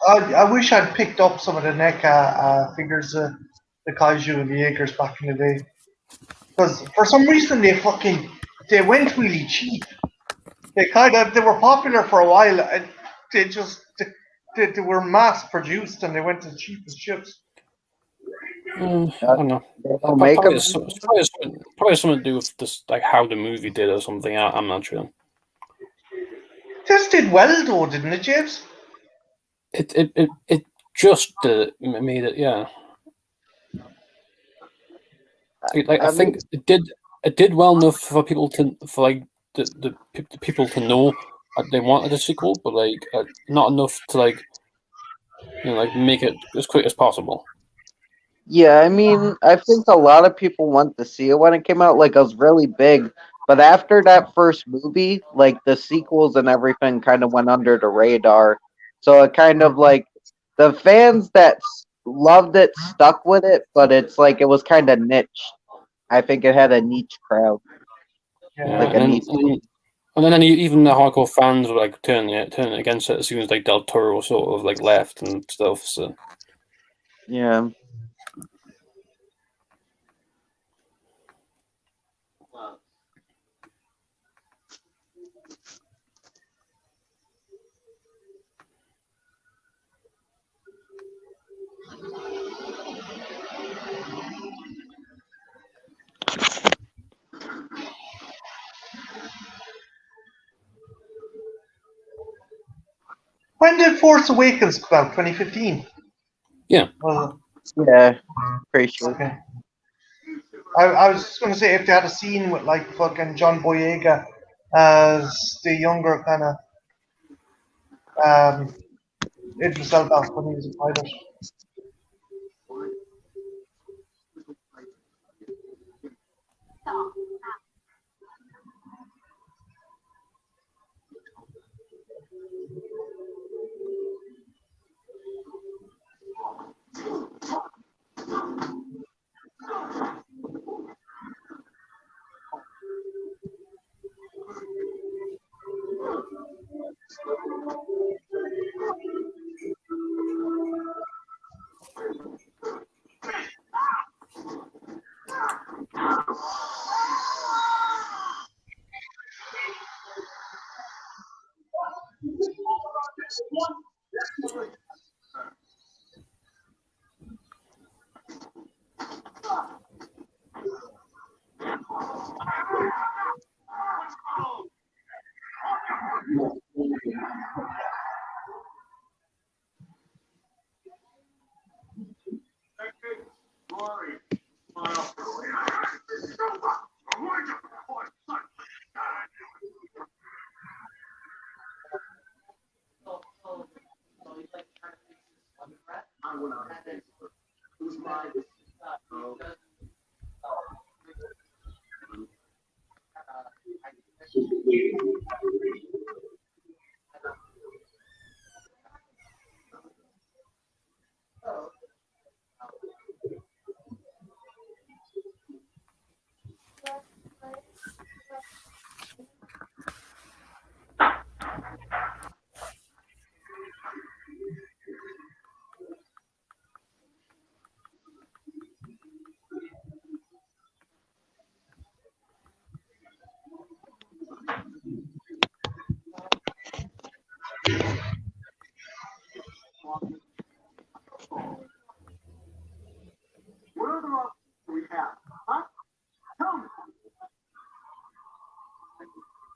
I wish I'd picked up some of the NECA figures, the Kaiju and the Jaegers back in the day. Because for some reason they went really cheap. They were popular for a while, and they were mass produced and they went to the cheapest ships. I don't know. They don't make Probably, them. probably something to do with this, like how the movie did or something. I'm not sure. This did well though, didn't it, James? It just made it, yeah. I think it did well enough for people to the people to know they wanted a sequel, but not enough to make it as quick as possible. Yeah, I mean, I think a lot of people went to see it when it came out. Like, it was really big. But after that first movie, like, the sequels and everything kind of went under the radar. So it kind of, like, the fans that loved it stuck with it, but it's like it was kind of niche. I think it had a niche crowd. Yeah, Like a niche. and then even the hardcore fans were turning against it as soon as Del Toro sort of left and stuff. So Yeah. When did Force Awakens come out? 2015. yeah, Well, Yeah. Pretty sure. okay. I was just going to say if they had a scene with fucking John Boyega as the younger kind of Idris Elba when he was a pilot.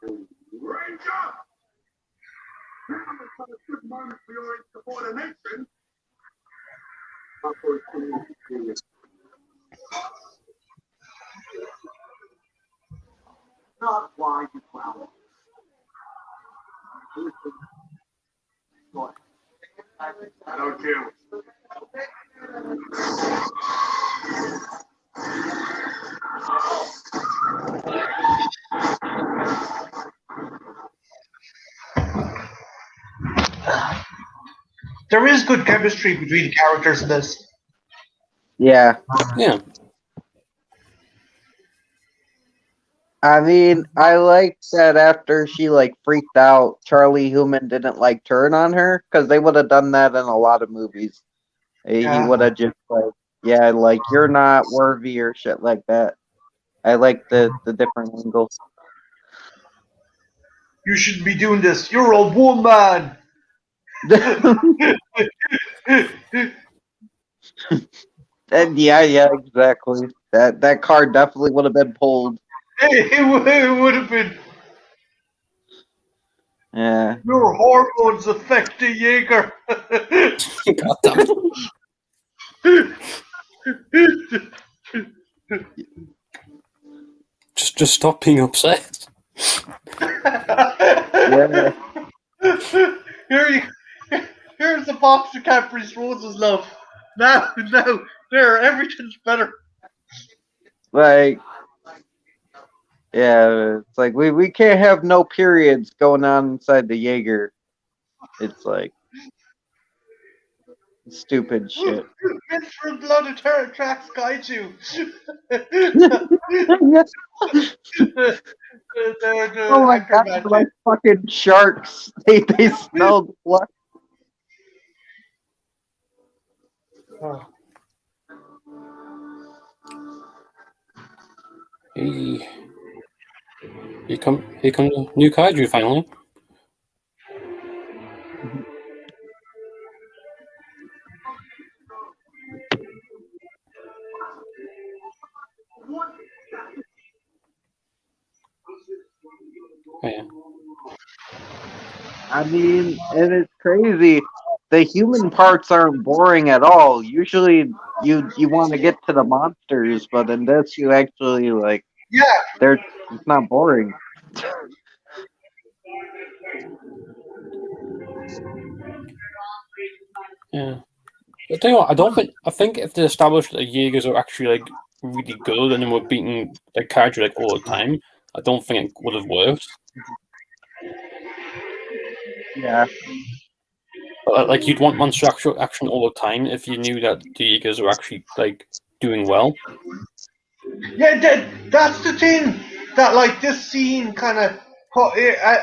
Ranger! Remember some good moments for your insubordination. Not why you well. I don't care. There is good chemistry between the characters in this. Yeah. Yeah. I mean, I like that after she like freaked out, Charlie Human didn't like turn on her because they would have done that in a lot of movies. He Yeah. would have just like, yeah, like you're not worthy or shit like that. I like the different angle. You shouldn't be doing this. You're a woman. And yeah, exactly. That card definitely would have been pulled. It would have been. Yeah. Your hormones affect the Jaeger. God damn it. Just stop being upset. Yeah. Here's a box of Cadbury's Roses, love. Now, there, everything's better. Like, yeah, it's like we can't have no periods going on inside the Jaeger. It's like stupid shit. It's from Blood and Terror Tracks Kaiju. Oh the my actor god, man. they're like fucking sharks. They smelled blood. Oh. Hey, here comes the new kaiju finally. Oh, yeah. I mean, and it's crazy. The human parts aren't boring at all. Usually, you want to get to the monsters, but in this, you actually like Yeah, they're it's not boring. Yeah. I tell you what, I think if they established that Jaegers are actually like really good and then were beating like kaiju like all the time, I don't think it would have worked. Yeah, But like you'd want monster action all the time if you knew that the Jaegers are actually like doing well. yeah. That's the thing. That like this scene kind of,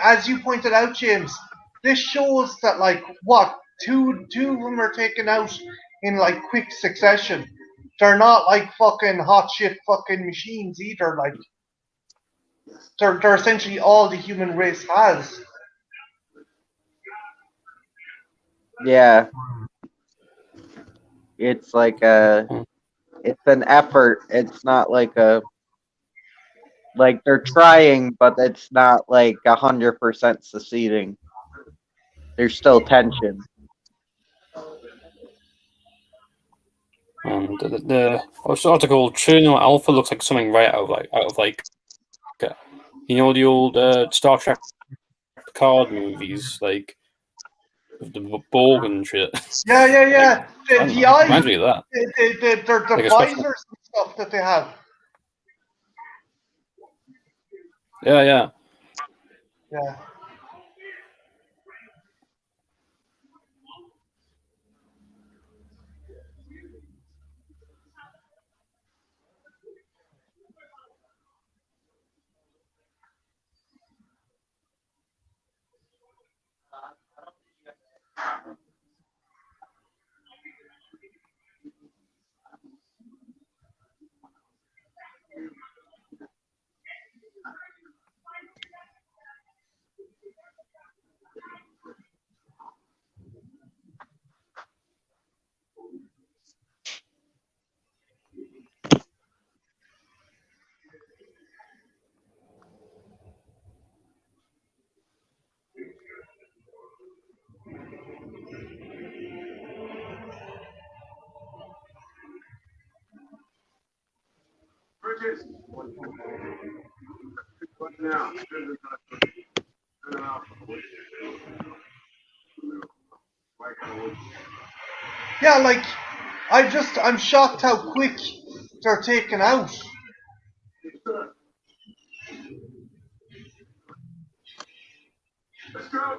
as you pointed out, James. This shows that like what two of them are taken out in like quick succession. They're not like fucking hot shit fucking machines either. Like they're essentially all the human race has. yeah. It's like it's an effort. It's not like they're trying, but it's not like 100% succeeding. There's still tension. And the what's the article? Cherno Alpha looks like something right out of like you know the old Star Trek card movies like with the Borg and shit. Yeah, yeah, Like yeah. I The, don't the know, reminds eyes, me of that. the Like especially visors and stuff that they have. yeah. Yeah. Trenches. Right now, Crimson Tide. Send them out. Yeah, like I'm shocked how quick they're taken out. Let's go.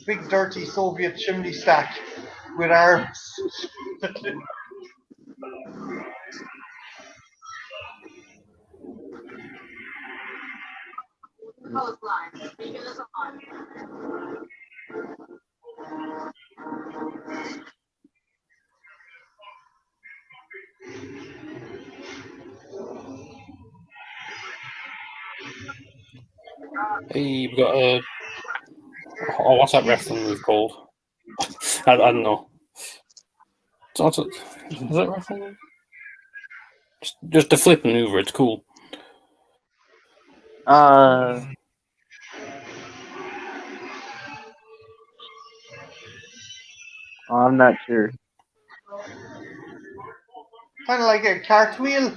Big dirty Soviet chimney stack with arms. Hey, we got a. Oh, what's that wrestling move called? I don't know. Is that wrestling? Just the flip maneuver. It's cool. I'm not sure. Kind of like a cartwheel.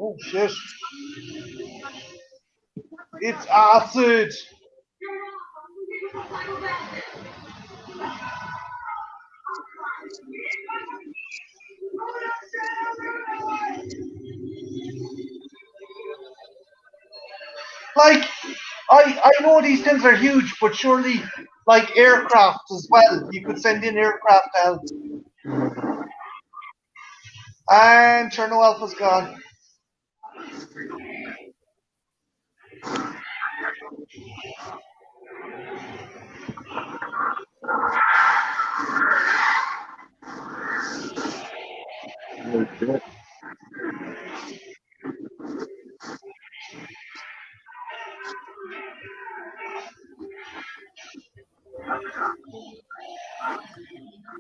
Oh shit. It's acid. Like, I know these things are huge, but surely, like aircraft as well. You could send in aircraft now. And Cherno Alpha's gone.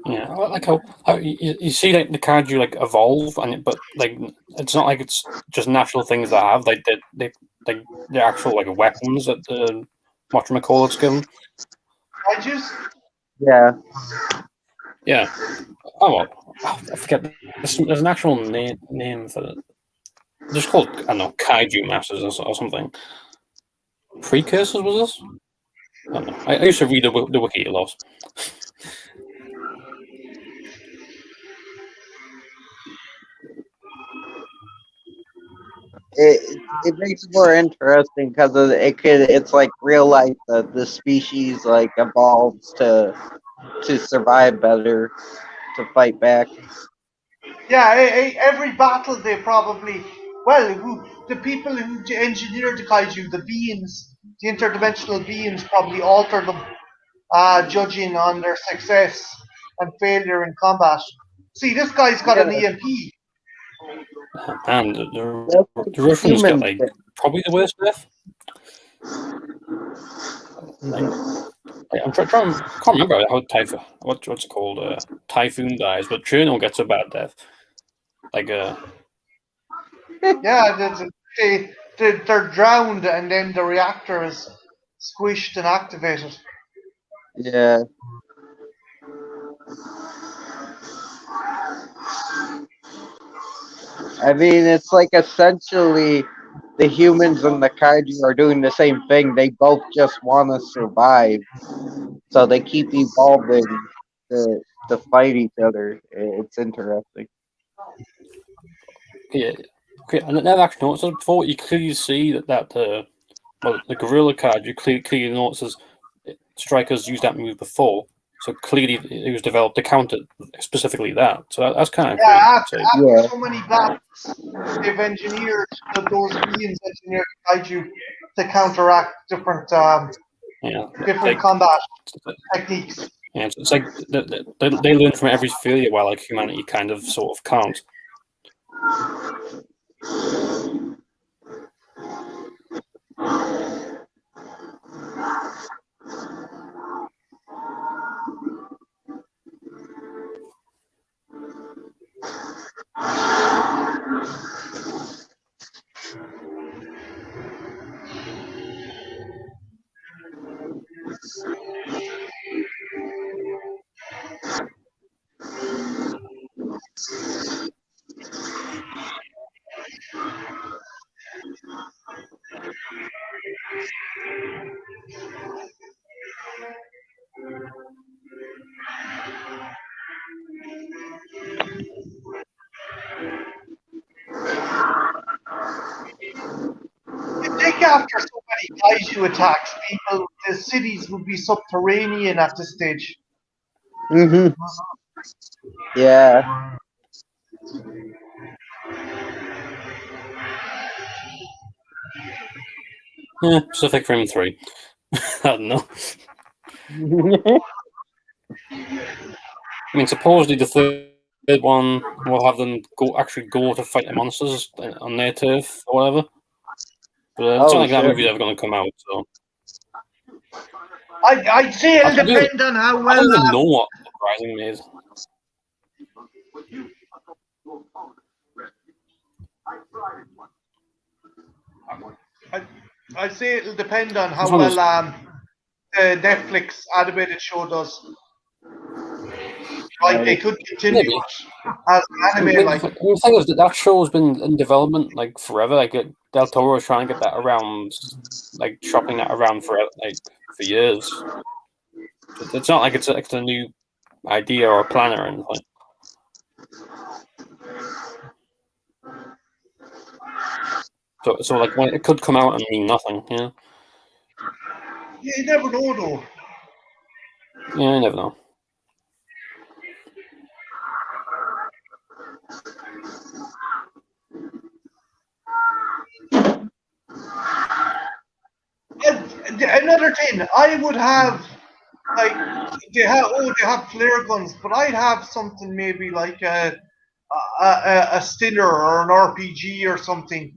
Yeah, I like how you see like the kaiju like evolve, but like it's not like it's just natural things that have they like the actual like weapons that the whatchamacallit's given. I just Yeah. Yeah. Oh well, I forget. There's an actual name for it. Just called I don't know kaiju masters or something. Precursors was this? I don't know. I used to read the wiki a lot. It makes it more interesting because it's like real life that the species like evolves to survive better, to fight back. yeah, every battle they probably the people who engineered the kaiju, the beings, the interdimensional beings, probably alter them, judging on their success and failure in combat. See, this guy's got an Yeah. EMP. And That's what the Russians get humans like get. probably the worst death. Like, I'm trying. I can't remember how what's it called? Typhoon dies, but Cherno gets a bad death. Like Yeah, they're drowned and then the reactor is squished and activated. Yeah. I mean, it's like essentially the humans and the kaiju are doing the same thing. They both just want to survive, so they keep evolving to to fight each other. It's interesting. Yeah. Okay, I never actually noticed this before. You clearly see that well, the gorilla card, you clearly notices strikers used that move before, so clearly it was developed to counter specifically that. So that's kind of cool. Yeah, I'd say. after Yeah. so many battles, they've engineered those beings engineered kaiju to counteract different Yeah, different like combat techniques. yeah, it's like they learn from every failure, while like humanity kind of sort of can't. You think after so many kaiju attacks, the cities would be subterranean at this stage. Mm-hmm. Yeah. Yeah, Pacific Rim 3. I don't know. I mean, supposedly the third one will have them actually go to fight the monsters on their turf or whatever. But it's not Oh like that shit. movie's ever going to come out. So I'd say it'll I depend on how don't well. even know what Uprising is. I'd say it'll depend on how This one well is the Netflix animated show does. Like they could continue maybe. it as anime. Like The thing is that show's been in development like forever. Like Del Toro was trying to get that around, like shopping that around for for years. It's not like it's a new idea or plan or anything. So like when it could come out and mean nothing. Yeah, you never know though. yeah, I never know. Another thing, I would have like they have flare guns, but I'd have something maybe like a Stinner or an RPG or something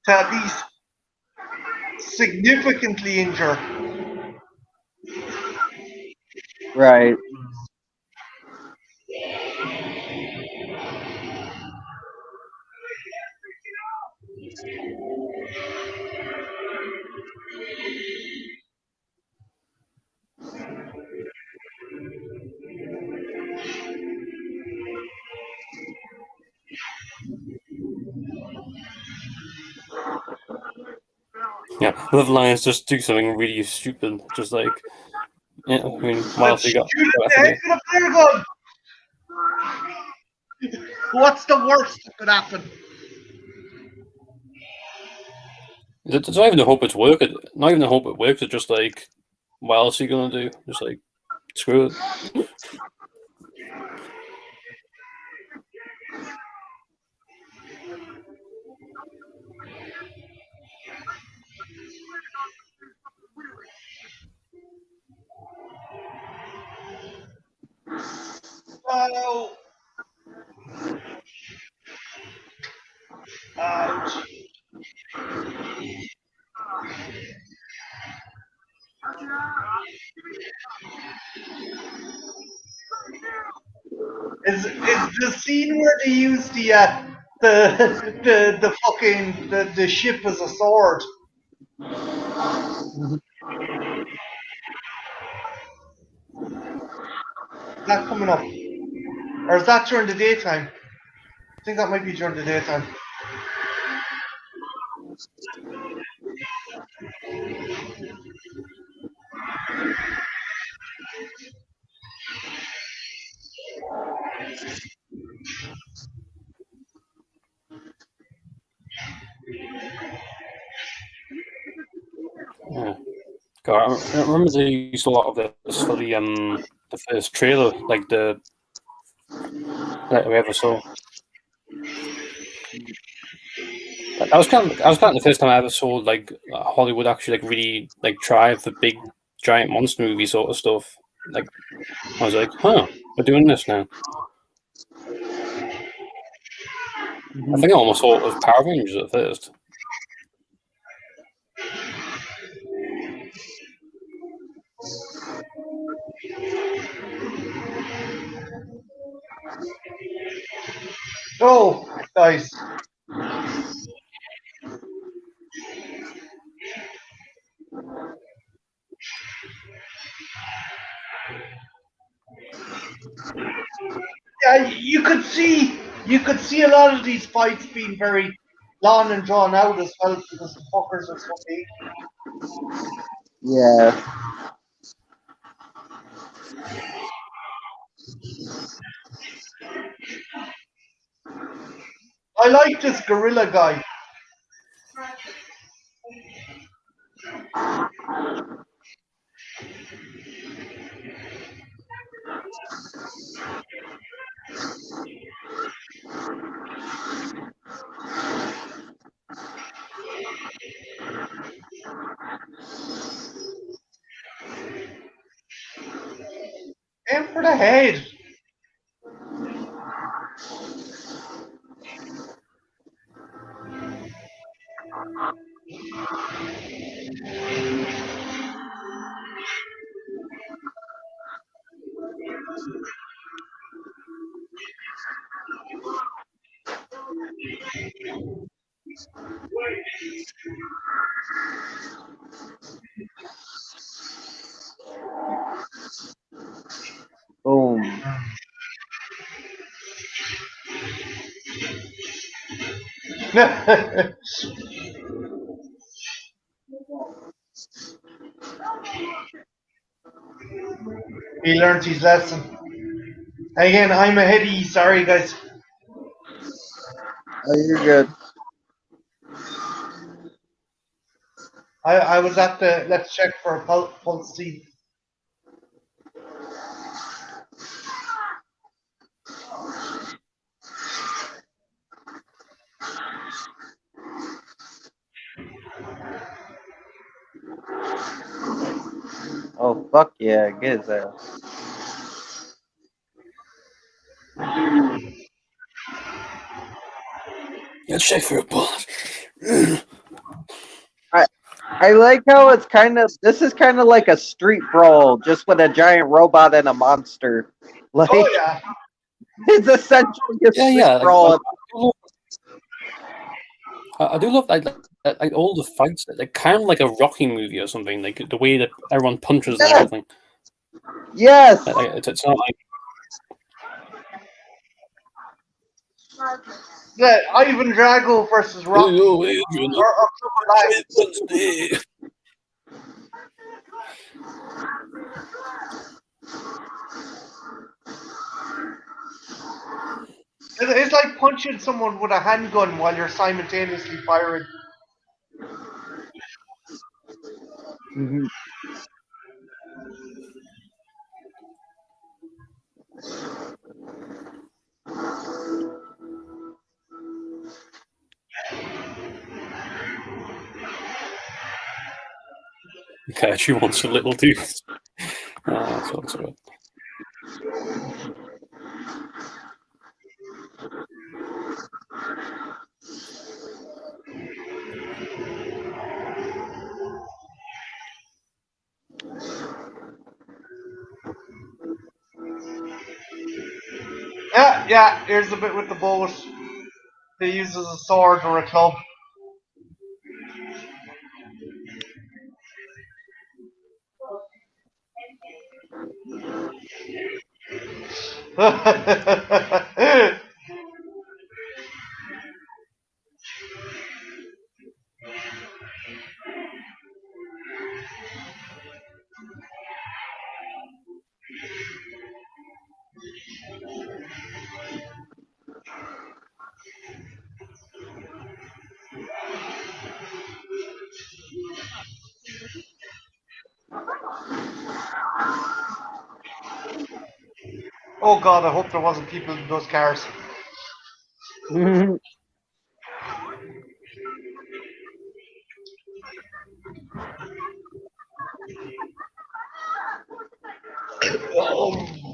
to at least significantly injure. Right. Yeah, Love Lions just do something really stupid, just like yeah. I mean, what And else you shoot got? it in What else the you head got? with a flare gun. What's the worst that could happen? It's not even the hope it's working. Not even the hope it works. It's just like, what else are you gonna do? Just like, screw it. Oh, ouch. Is the scene where they use the fucking the ship as a sword? Is that coming up, or is that during the daytime? I think that might be during the daytime. God, I remember they used a lot of this for the first trailer, like the that we ever saw. That was kind of the first time I ever saw like Hollywood actually like really like try for big giant monster movie sort of stuff. Like I was like, huh, we're doing this now. I think I almost thought it was Power Rangers at first. Oh, guys. Yeah, you could see a lot of these fights being very long and drawn out as well because the fuckers are so big. Yeah. I like this gorilla guy. Aim for the head. Boom. He learned his lesson. Again, I'm ahead of you. Sorry, guys. Oh, you're good. I was at the. Let's check for a pulse scene. Oh, fuck yeah, get his ass. Let's check for a bullet. I like how it's this is kind of like a street brawl, just with a giant robot and a monster. Like, Oh yeah. it's essentially a street Yeah. brawl. I do love like all the fights. Like kind of like a Rocky movie or something. Like the way that everyone punches and everything. Yes! Like, it's not like Yeah, Ivan Drago versus Rocky. oh, Adrian, Or Triple H. Wednesday. It's like punching someone with a handgun while you're simultaneously firing. Mhm. Okay, she wants a little dude. That's what it's about. Yeah, here's the bit with the bullet. He uses a sword or a club. Oh God, I hope there wasn't people in those cars. Oh.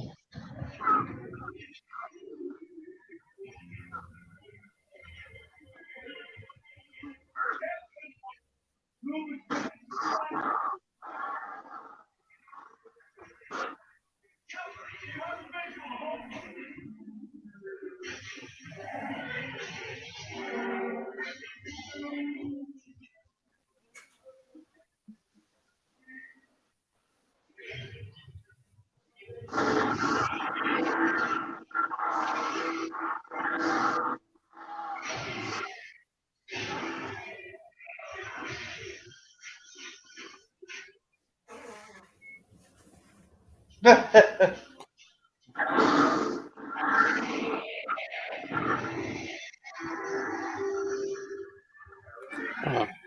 I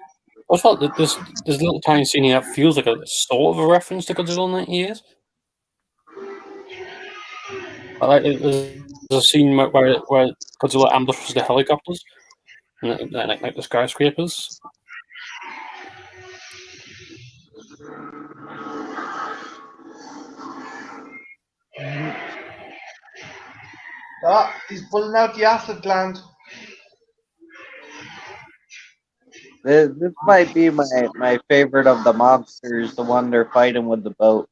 also thought that this little tiny scene here feels like a sort of a reference to Godzilla 98. There's a scene where Godzilla ambushes the helicopters and like the skyscrapers. Ah, he's pulling out the acid gland. This might be my favorite of the monsters, the one they're fighting with the boat.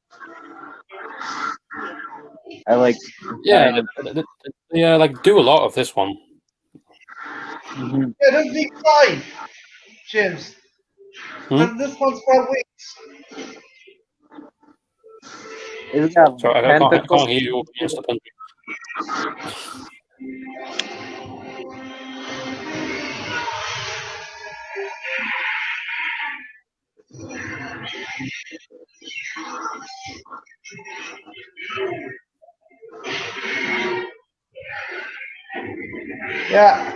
I like Yeah, kind of. they like do a lot of this one. Mhm. Yeah, doesn't he cry, James? Hmm? And this one's got wings. It's got like Sorry, I tentacles. can't hear you opening stuff. Yeah.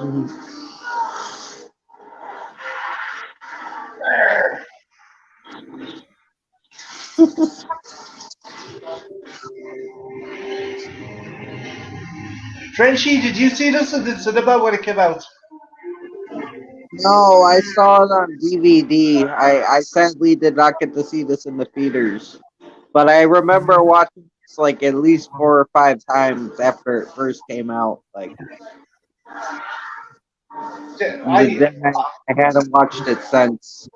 Mhm. Trenchy, did you see this or did cinema when it came out? No, I saw it on DVD. I sadly did not get to see this in the theaters, but I remember watching this like at least 4 or 5 times after it first came out. Like, I then I hadn't watched it since.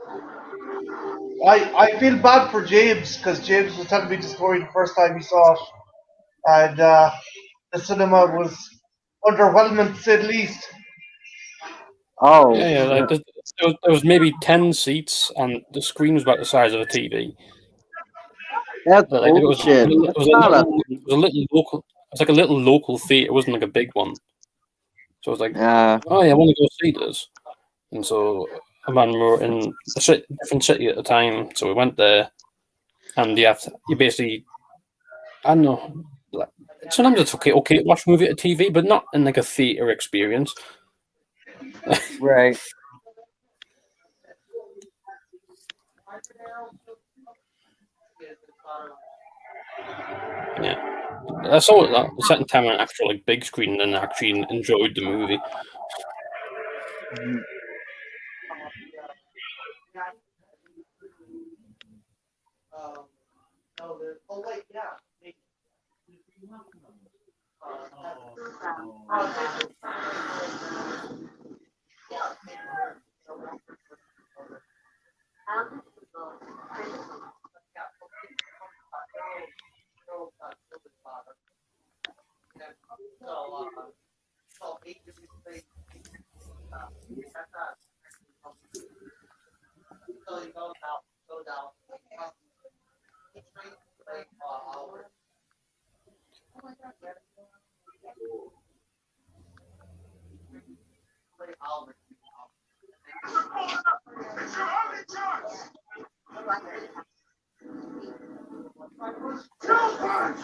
I feel bad for James because James was telling me the story the first time he saw it, and the cinema was underwhelming to say the least. Oh, Yeah, like there was maybe 10 seats, and the screen was about the size of a TV. that's But, like, bullshit. it That's not a. it was a little local. It was like a little local theater. It wasn't like a big one. So I was like, Yeah. oh yeah, I want to go see this. And so, we were in a different city at the time, so we went there, and you basically, I don't know, like, sometimes it's okay to watch a movie at a TV, but not in like a theater experience. Right. Yeah, I saw it the second time on an actual like big screen, and actually enjoyed the movie. Mhm. It's your only chance. Kill punch.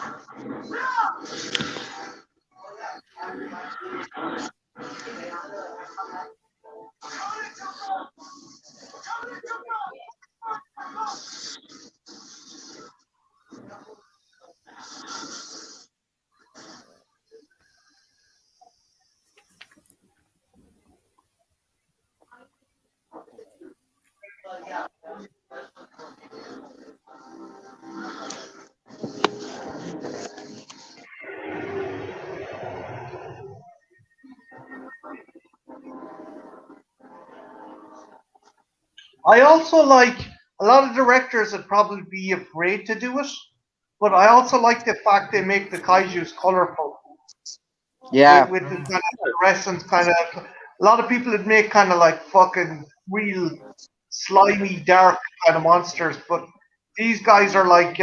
I also like a lot of directors would probably be afraid to do it, but I also like the fact they make the kaiju's colorful Yeah. with the kind of fluorescent kind of. A lot of people would make kind of like fucking real slimy, dark kind of monsters, but these guys are like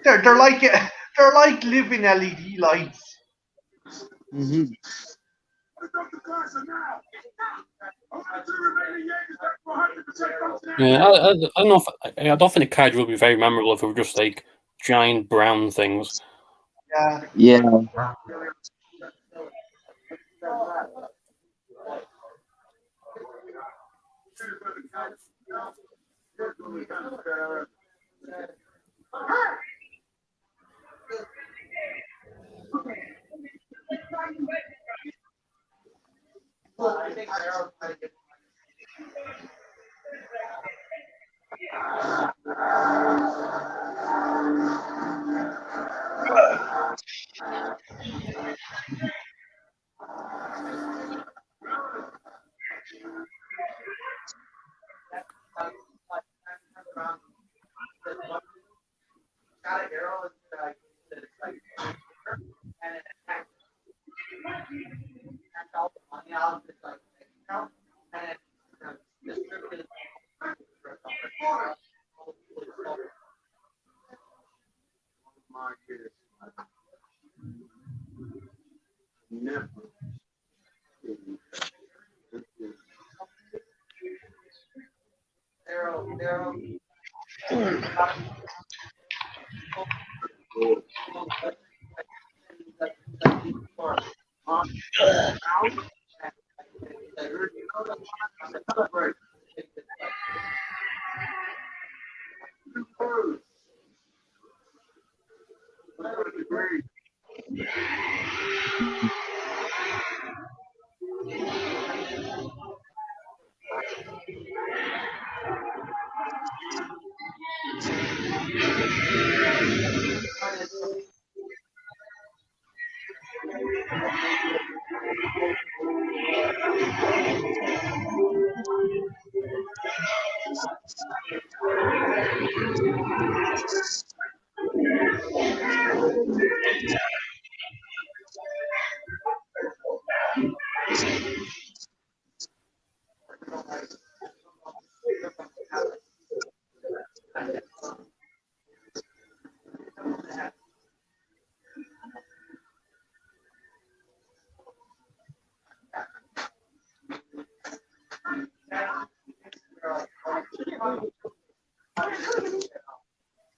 they're like they're like living LED lights. Hmm. Yeah, I don't know if I don't think the card will be very memorable if it were just like giant brown things. Yeah. Yeah. Never.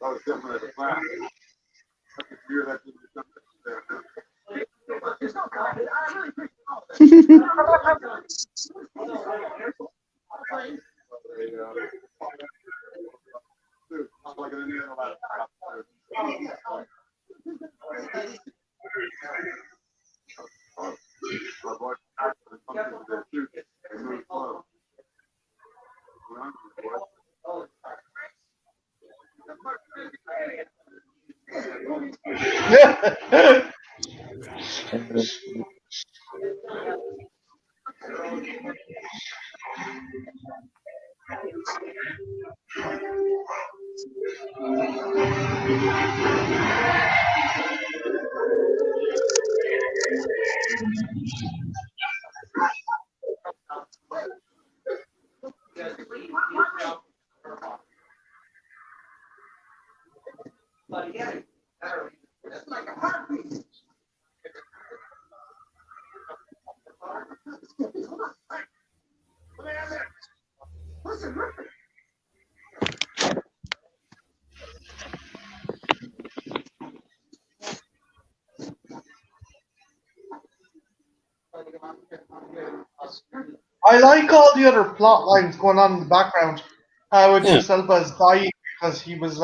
That was definitely a class. I could hear that thing there. Like in any other lab. I like all the other plot lines going on in the background. How Yeah. Idris Elba is dying because he was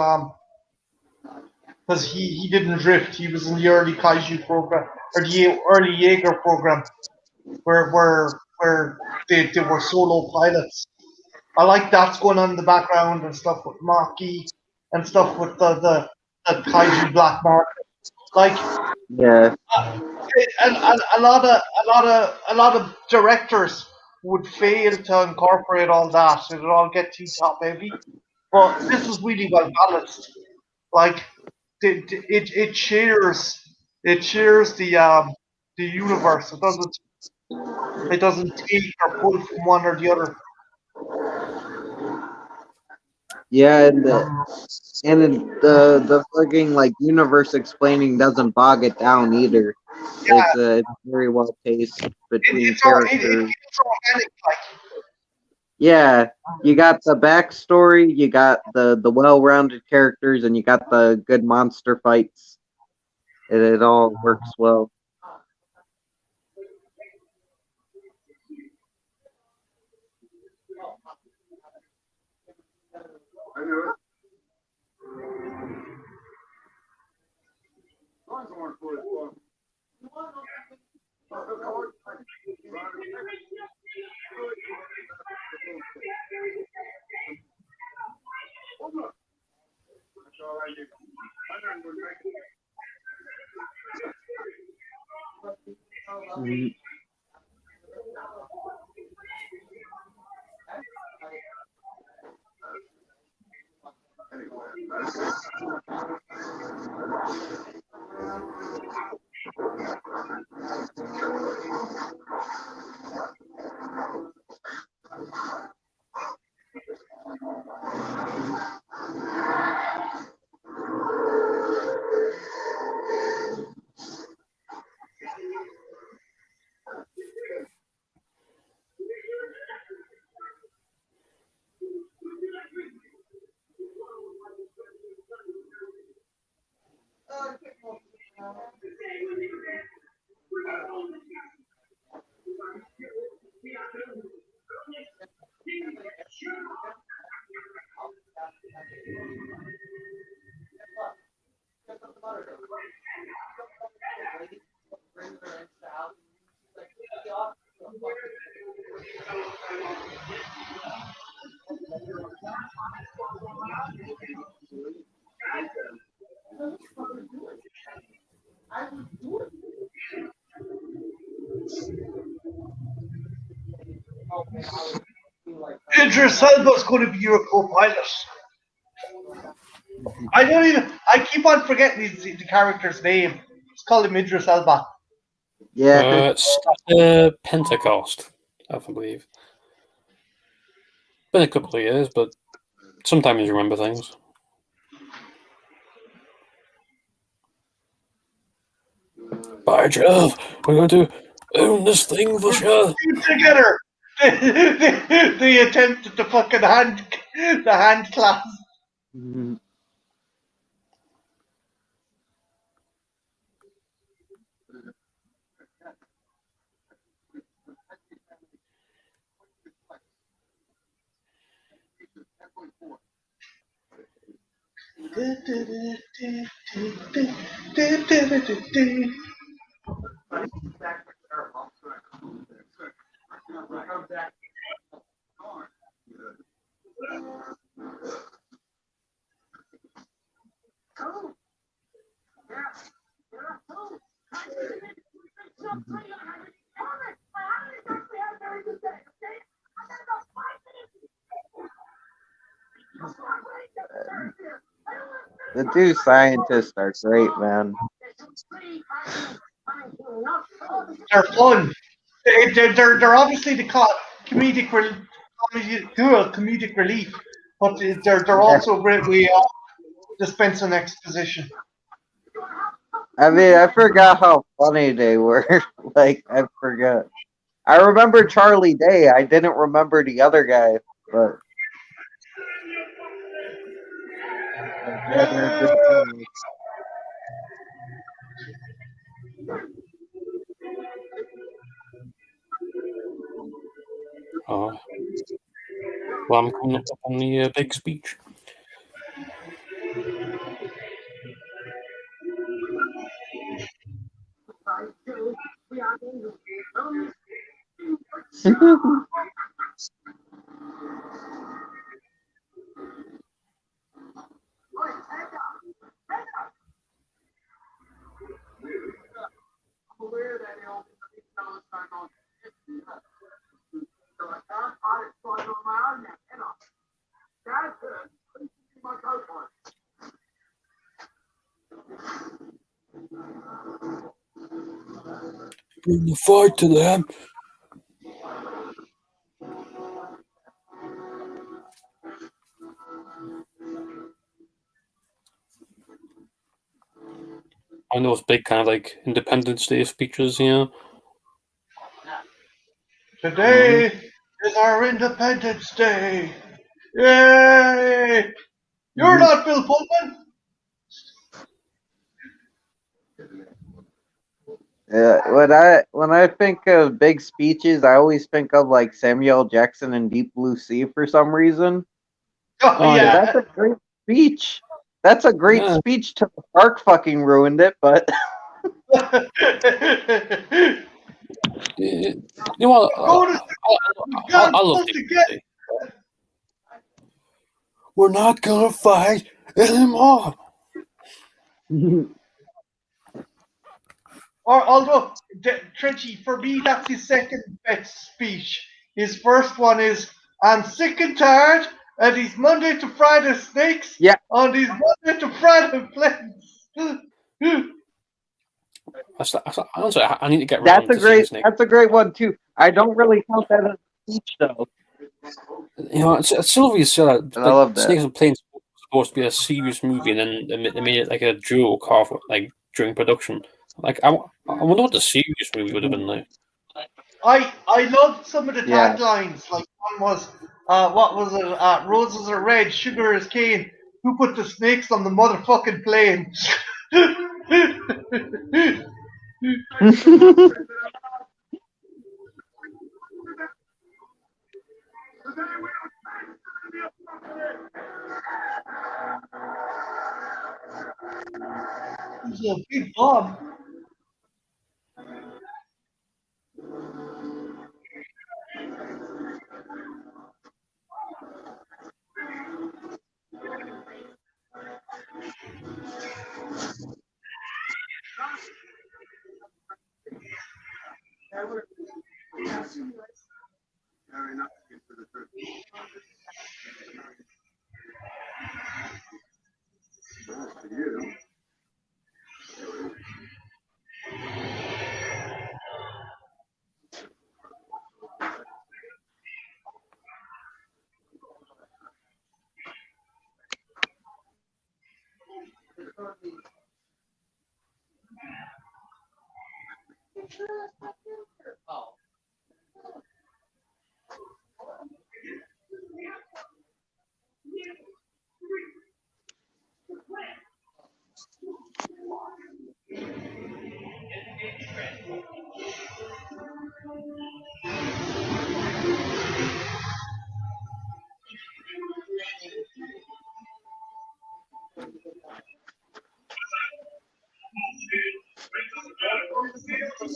because he didn't drift. He was in the early Kaiju program or the early Jaeger program where they were solo pilots. I like that's going on in the background and stuff with Maki and stuff with the Kaiju black market. Like Yeah. and a lot of directors would fail to incorporate all that. It'd all get too top heavy. But this is really well balanced. Like it shares the universe. It doesn't take or pull from one or the other. Yeah, and the fucking like universe explaining doesn't bog it down either. It's very well paced between It characters. feels organic. Like Yeah, you got the backstory, you got the well-rounded characters, and you got the good monster fights. It all works well. I knew it. Mine's more for it, fun. That's all I did. I never would make it. Mhm. Idris Elba's going to be your co-pilot. I don't even. I keep on forgetting the character's name. Let's call him Idris Elba. Yeah, It's Pentecost, I believe. Been a couple of years, but sometimes you remember things. By Jove, we're going to own this thing for sure. Together, they attempted the fucking the hand clasp. Mhm. The two scientists are great, man. They're fun. They're obviously the comedic relief, but they're also a great way of dispensing exposition. I mean, I forgot how funny they were. Like, I forgot. I remember Charlie Day. I didn't remember the other guy, but yeah, they're good shows. Well, I'm coming up on the big speech. Bring the fight to them. I know those big kind of like Independence Day speeches, you know. Today is our Independence Day. Yay! You're not Bill Pullman. When I think of big speeches, I always think of like Samuel Jackson and Deep Blue Sea for some reason. Oh, Oh, yeah. That's a great speech. That's a great Yeah. speech till the park fucking ruined it, but You know what? Go to I love to Deep get. Blue Sea. We're not gonna fight anymore. Or although Trenchy, for me, that's his second best speech. His first one is, "I'm sick and tired of these Monday to Friday snakes yeah, on these Monday to Friday planes." Honestly, I need to get around to seeing Snake. that's a great one too. I don't really count that as a speech though. You know, Sylvia said that But I like love that. Snakes and Planes was supposed to be a serious movie, and then they made it like a joke off like during production. Like, I wonder what the serious movie would have been like. I loved some of the Yeah. taglines. Like one was, what was it? Roses are red, sugar is cane. Who put the snakes on the motherfucking plane? It's a big bomb.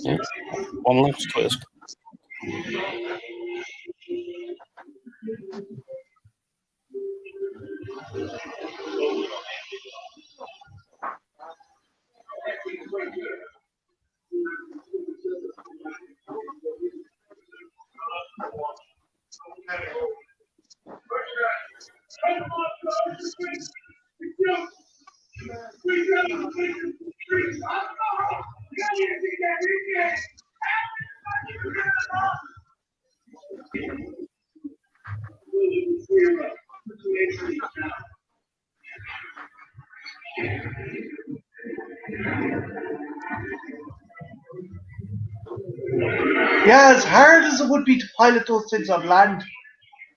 Yeah. One last twist. Yeah, as hard as it would be to pilot those things on land,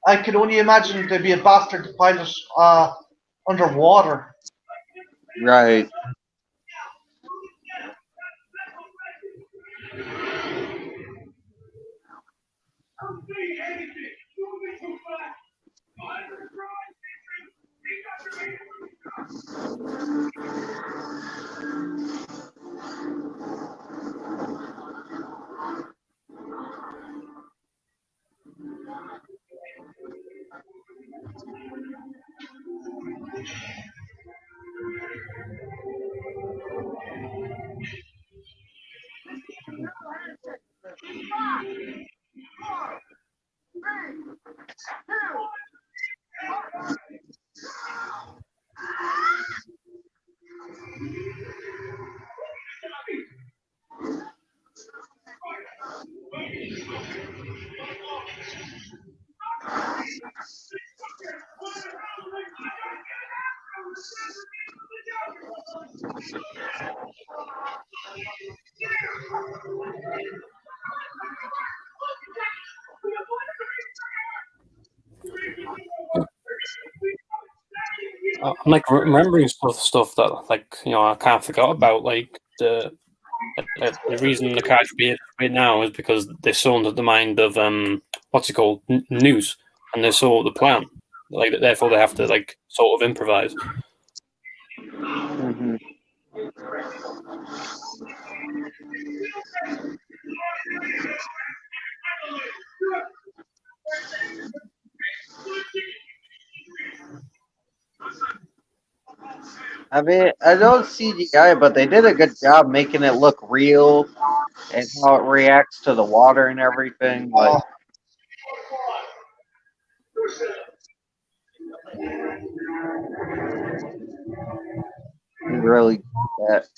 I can only imagine there'd be a bastard to pilot underwater. Right. I'm like remembering stuff that like I can't forget about. Like the reason the car's weird now is because they saw under the mind of what's it called, news, and they saw the plan. Like therefore they have to like sort of improvise. Mm-hmm. I mean, I know it's CGI, but they did a good job making it look real and how it reacts to the water and everything. Like, they really did that.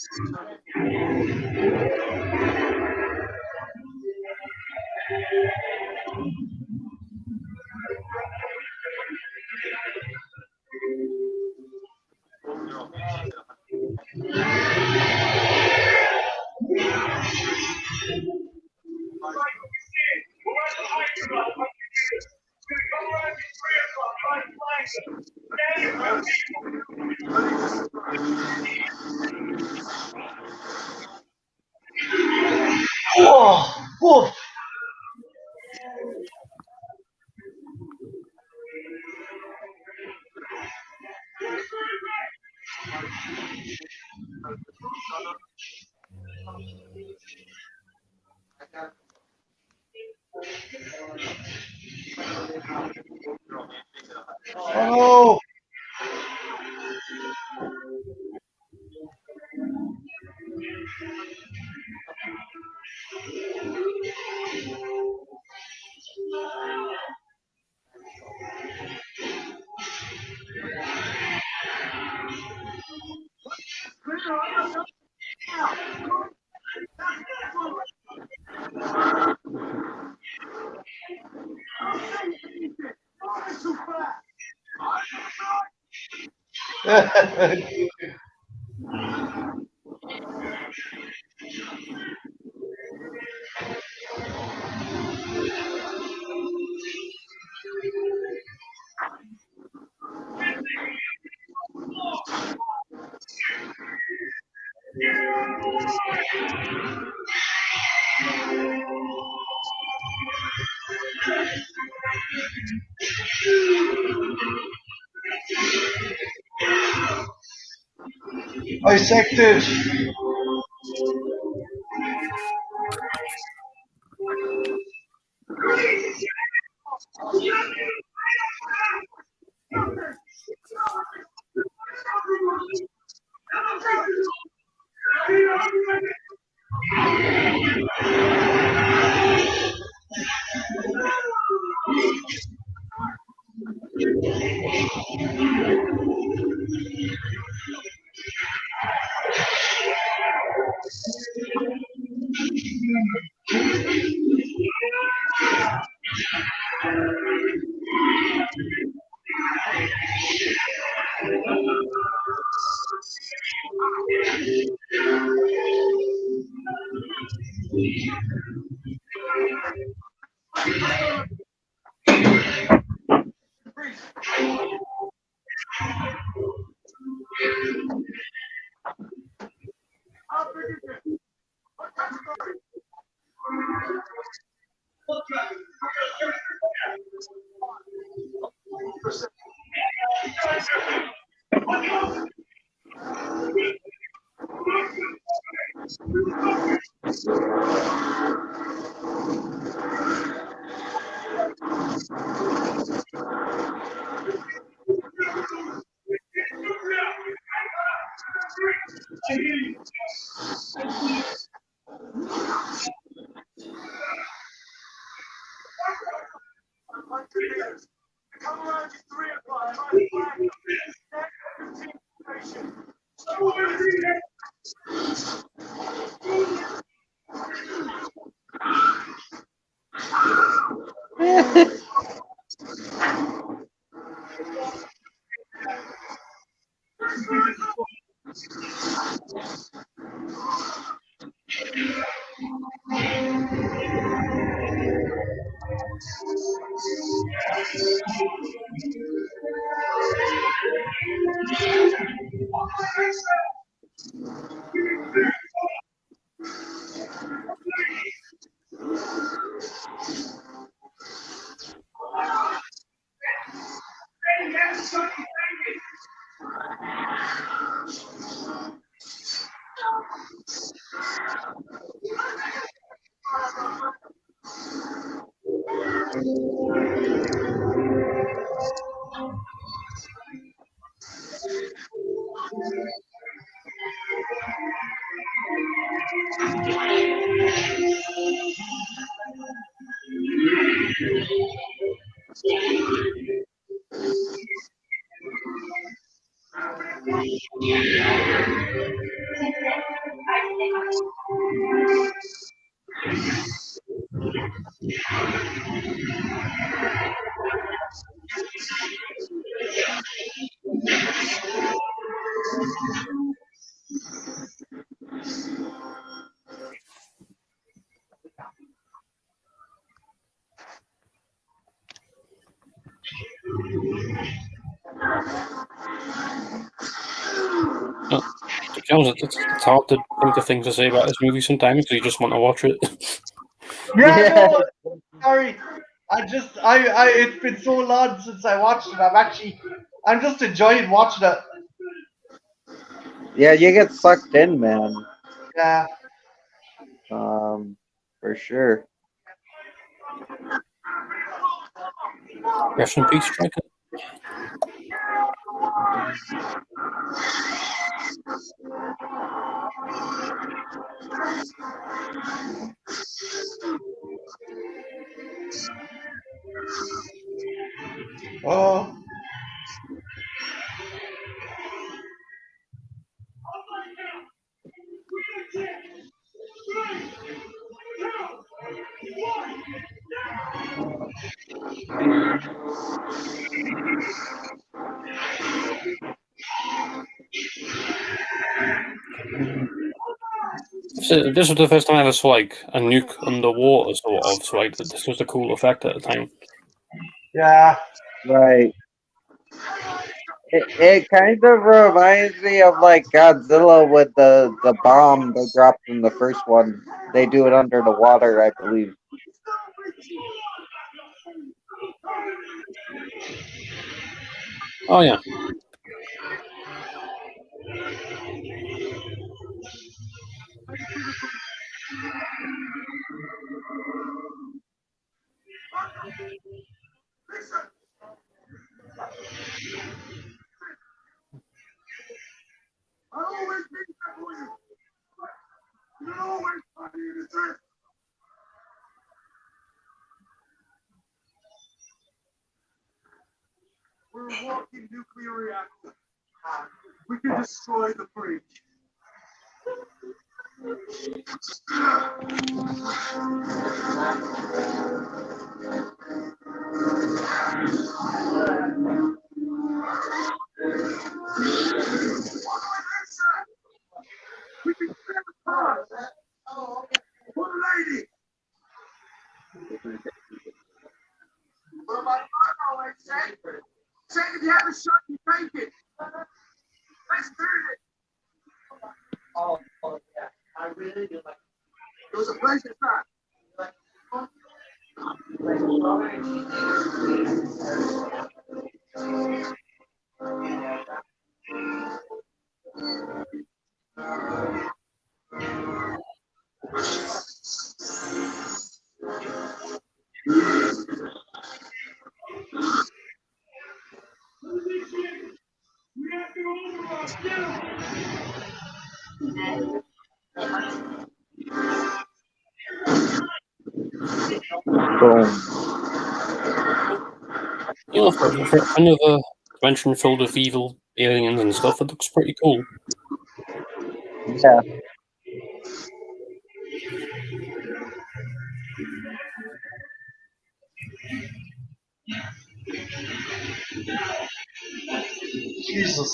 Oh, woof. Oh, no. Dissected. Come around at 3 o'clock. Try to flag them. 15 station. To be honest, it's hard to think of things to say about this movie sometimes because you just want to watch it. Yeah, no, sorry. It's been so long since I watched it. I'm just enjoying watching it. Yeah, you get sucked in, man. Yeah. For sure. Rest in peace, Striker. Oh. So this was the first time I ever saw like a nuke underwater, sort of. So like this was a cool effect at the time. Yeah. Right. It kind of reminds me of like Godzilla with the bomb they dropped in the first one. They do it under the water, I believe. Oh yeah. I'll always be always funny in the dirt. We're a walking nuclear reactor. We can destroy the bridge. We can clear the car. One lady. What about cargo, I say? Say if you have a shot, you take it. Let's turn it. Oh, yeah. I really do like it. It was a pleasure, sir. You know, for another dimension filled with evil aliens and stuff, it looks pretty cool. Yeah. Jesus.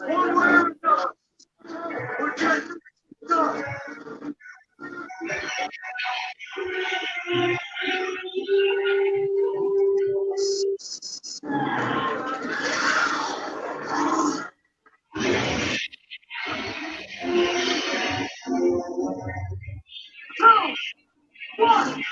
One way or another. We're getting it done. Hold on.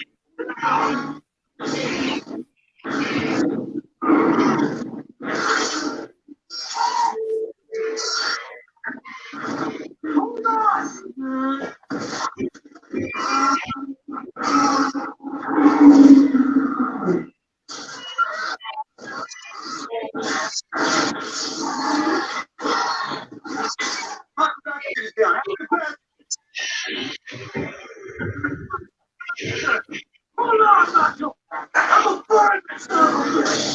Get it down. Hold on, Nacho. I'm a burn this son of a bitch.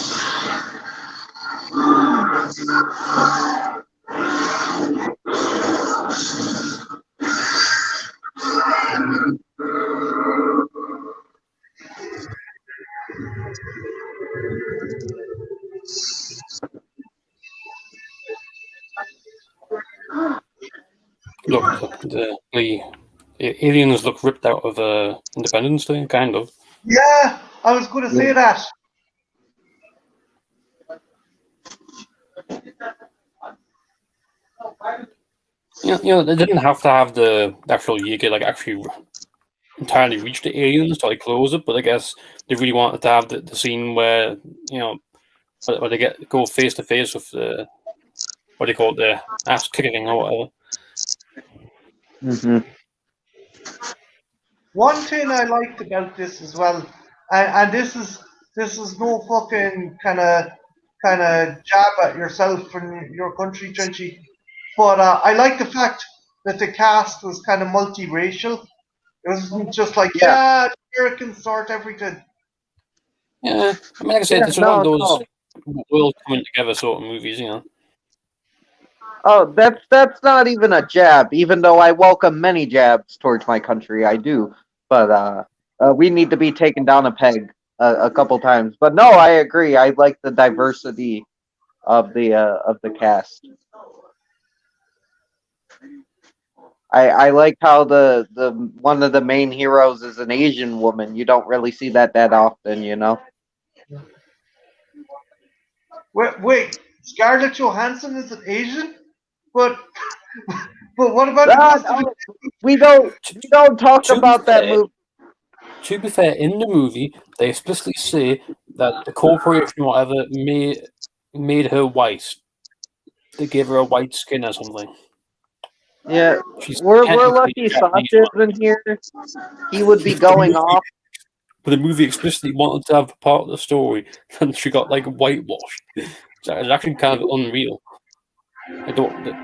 Look, the aliens look ripped out of Independence Day, kind of. Yeah, I was going to say that. They didn't have to have the actual Jaeger actually entirely reach the aliens to close it, but I guess they really wanted to have the scene where where they go face to face with the what do you call it, the ass kicking or whatever. Mm-hmm. One thing I liked about this as well, and this is no fucking kind of jab at yourself and your country, Trenchy, but I like the fact that the cast was kind of multiracial. It wasn't just like, yeah, the Americans sort everything. Yeah, I mean, like I said, it's one of those world coming together sort of movies, Oh, that's not even a jab, even though I welcome many jabs towards my country. I do. But we need to be taken down a peg a couple times. But no, I agree. I like the diversity of the cast. I like how the one of the main heroes is an Asian woman. You don't really see that often, you know. Wait, Scarlett Johansson is an Asian, but But what about No, we don't talk To be about that fair, movie. to be fair, in the movie, they explicitly say that the corporation or whatever made her white. They gave her a white skin or something. Yeah, She's we're technically lucky Japanese, Sasha's in here. He would be going off. but the movie explicitly wanted to have part of the story, and she got like whitewashed. So it's actually kind of unreal. I don't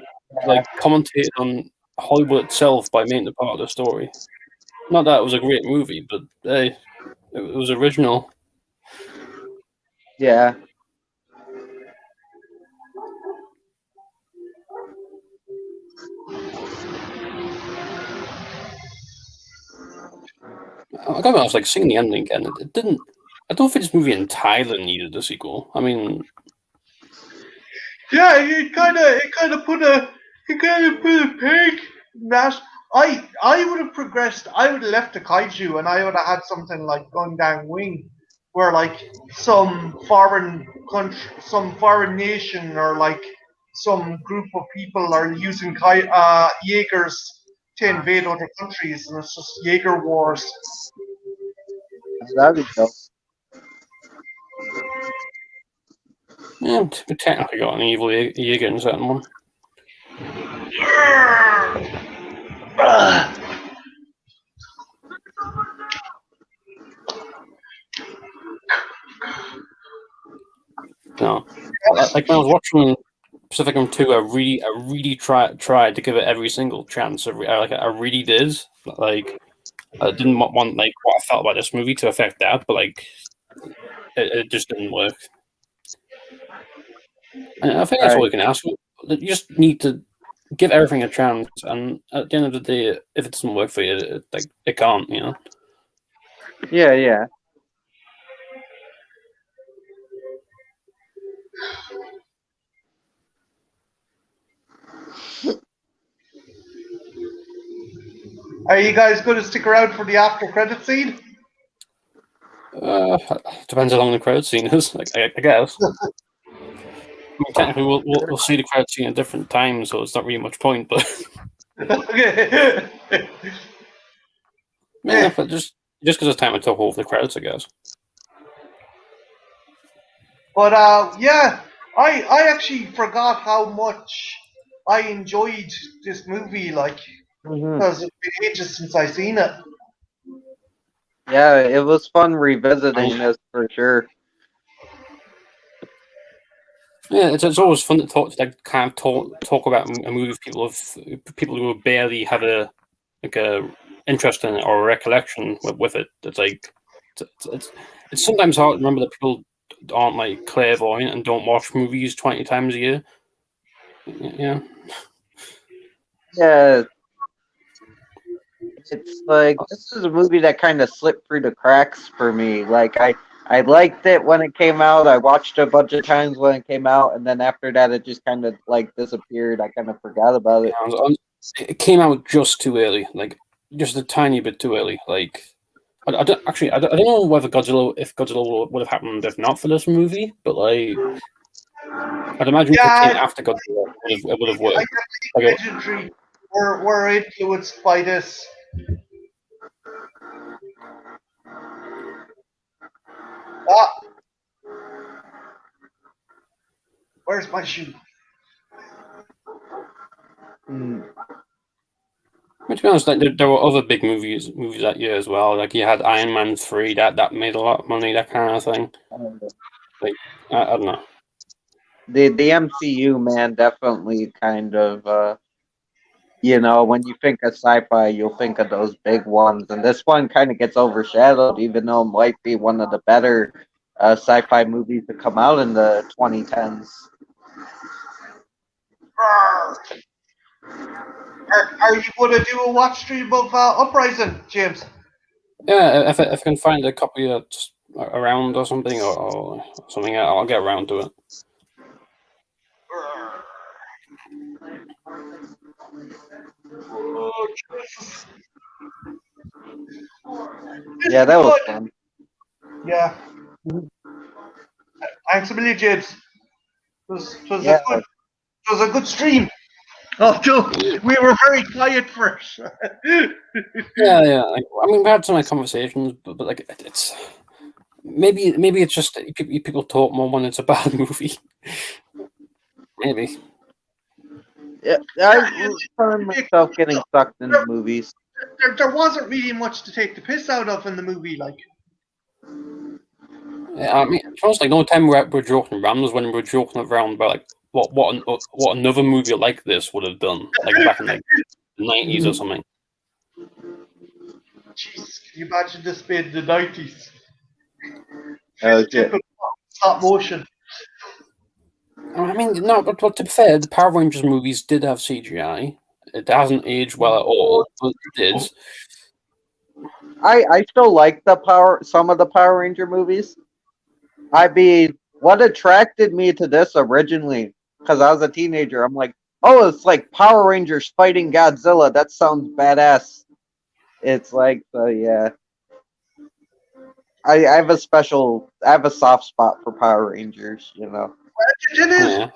like commentate on Hollywood itself by making it part of the story. Not that it was a great movie, but hey, it was original. Yeah. I got I was like seeing the ending again. It didn't. I don't think this movie in Thailand needed a sequel. I mean, Yeah, it kind of put a peg in that. I would have progressed. I would have left the kaiju, and I would have had something like Gundam Wing, where like some foreign country, some foreign nation, or like some group of people are using Jaegers to invade other countries, and it's just Jaeger wars. That'd be dope. yeah, we technically got an evil Jaeger in certain one. No, like when I was watching Pacific Rim 2, I really tried to give it every single chance. I really did. Like, I didn't want like what I felt about this movie to affect that, but like, it just didn't work. And I think that's all you can ask for. You just need to give everything a chance, and at the end of the day, if it doesn't work for you, it can't, you know. Yeah, yeah. Are you guys going to stick around for the after credit scene? Depends how long the credit scene is. Like, I guess. I mean, technically, we'll see the credit scene at different times, so it's not really much point. But Okay. yeah, but just because it's time to talk over the credits, I guess. But yeah, I actually forgot how much I enjoyed this movie, like, because it's been ages since I seen it. Yeah, it was fun revisiting this for sure. Yeah, it's always fun to talk about a movie with people who barely have a interest in it or a recollection with it. It's like it's sometimes hard to remember that people aren't like clairvoyant and don't watch movies 20 times a year. Yeah. Yeah, it's like this is a movie that kind of slipped through the cracks for me. Like I liked it when it came out. I watched it a bunch of times when it came out, and then after that, it just kind of like disappeared. I kind of forgot about it. It came out just too early, like just a tiny bit too early. Like I don't know whether if Godzilla would have happened if not for this movie, but like I'd imagine if it came Yeah, after Godzilla, it would have I worked. Like, think legendary were influenced by this. Ah, where's my shoe? to be honest, like, there were other big movies that year as well. Like you had Iron Man 3 that made a lot of money, that kind of thing. Like I don't know. The MCU, man, definitely kind of you know, when you think of sci-fi, you'll think of those big ones, and this one kind of gets overshadowed, even though it might be one of the better sci-fi movies to come out in the 2010s. Are you going to do a watch stream of Uprising, James? Yeah, if I can find a copy that's around or something or something, I'll get around to it. Yeah, that was fun. Yeah. Thanks a million, James. It was Yeah. a good stream. Oh, no, we were very quiet first. Yeah. Like, I mean, we had some conversations, but like it's maybe it's just that people talk more when it's a bad movie. Maybe. Yeah, I find myself getting sucked into movies. There wasn't really much to take the piss out of in the movie, like. Yeah, I mean, it's almost like the only time we're joking around was when we were joking around about like what another movie like this would have done, like back in like the 90s or something. Jeez, can you imagine this made in the 90s? Oh, shit. Stop motion. I mean, no, but to be fair, the Power Rangers movies did have CGI. It hasn't aged well at all, but it did. I still like some of the Power Ranger movies. What attracted me to this originally, because I was a teenager, I'm like, oh, it's like Power Rangers fighting Godzilla. That sounds badass. It's like, yeah. I have a soft spot for Power Rangers, you know. It is. Yeah,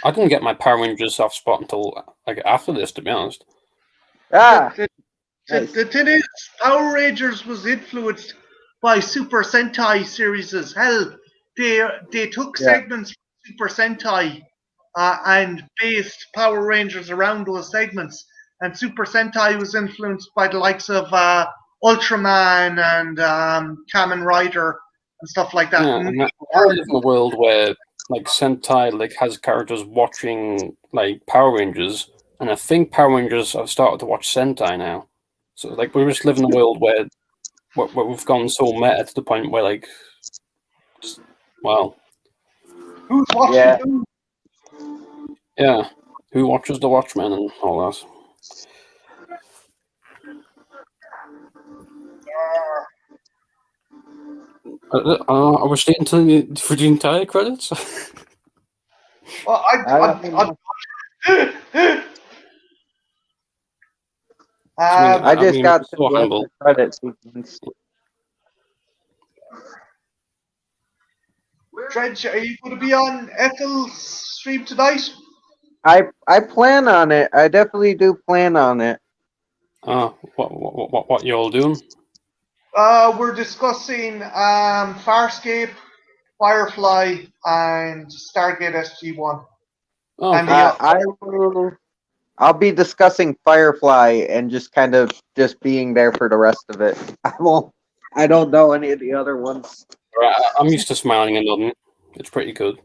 I didn't get my Power Rangers soft spot until like after this, to be honest. The thing is, Power Rangers was influenced by Super Sentai series. Hell, they took segments from Super Sentai and based Power Rangers around those segments. And Super Sentai was influenced by the likes of Ultraman and Kamen Rider and stuff like that. Yeah, and I live in a world where like Sentai like has characters watching like Power Rangers, and I think Power Rangers have started to watch Sentai now. So like we just live in a world where we've gone so meta to the point where like, well, Who's watching? Yeah, who watches the Watchmen and all that. Are we staying for the entire credits? I just got to the credit sequence. Trenchy, are you going to be on Ethel's stream tonight? I plan on it. I definitely do plan on it. What you all doing? We're discussing Farscape, Firefly, and Stargate SG-1. Oh, I'll be discussing Firefly and just kind of just being there for the rest of it. I don't know any of the other ones. I'm used to smiling and nodding. It's pretty good.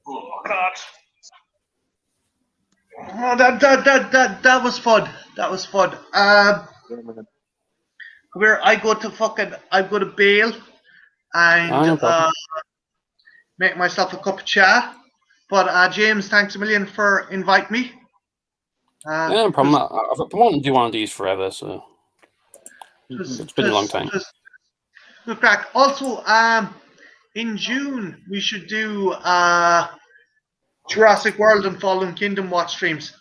Oh God! Oh, that was fun. That was fun. Where I go to bail and make myself a cup of cha. But James, thanks a million for inviting me. Yeah, no problem. I've been wanting to do one of these forever, so it's been a long time. Good crack. Also, in June we should do Jurassic World and Fallen Kingdom watch streams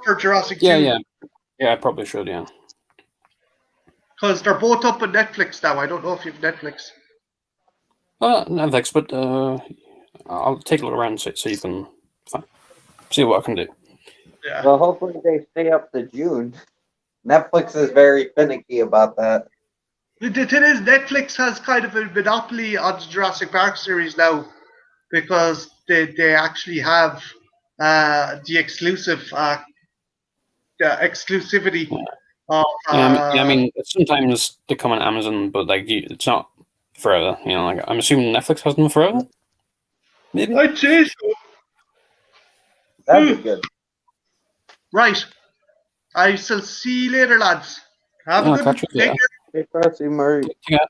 for Jurassic 2. Yeah, I probably should, yeah. Because they're both up on Netflix now. I don't know if you have Netflix. Netflix, but I'll take a look around so you can see what I can do. Yeah. Well, hopefully they stay up to June. Netflix is very finicky about that. The thing is, Netflix has kind of a monopoly on the Jurassic Park series now because they actually have the exclusivity. I mean, sometimes they come on Amazon, but like it's not forever. You know, like I'm assuming Netflix has them forever. Maybe. I'd say so. That'd be good. Right. I shall see you later, lads. Have a good day. Hey, Murray. Yeah.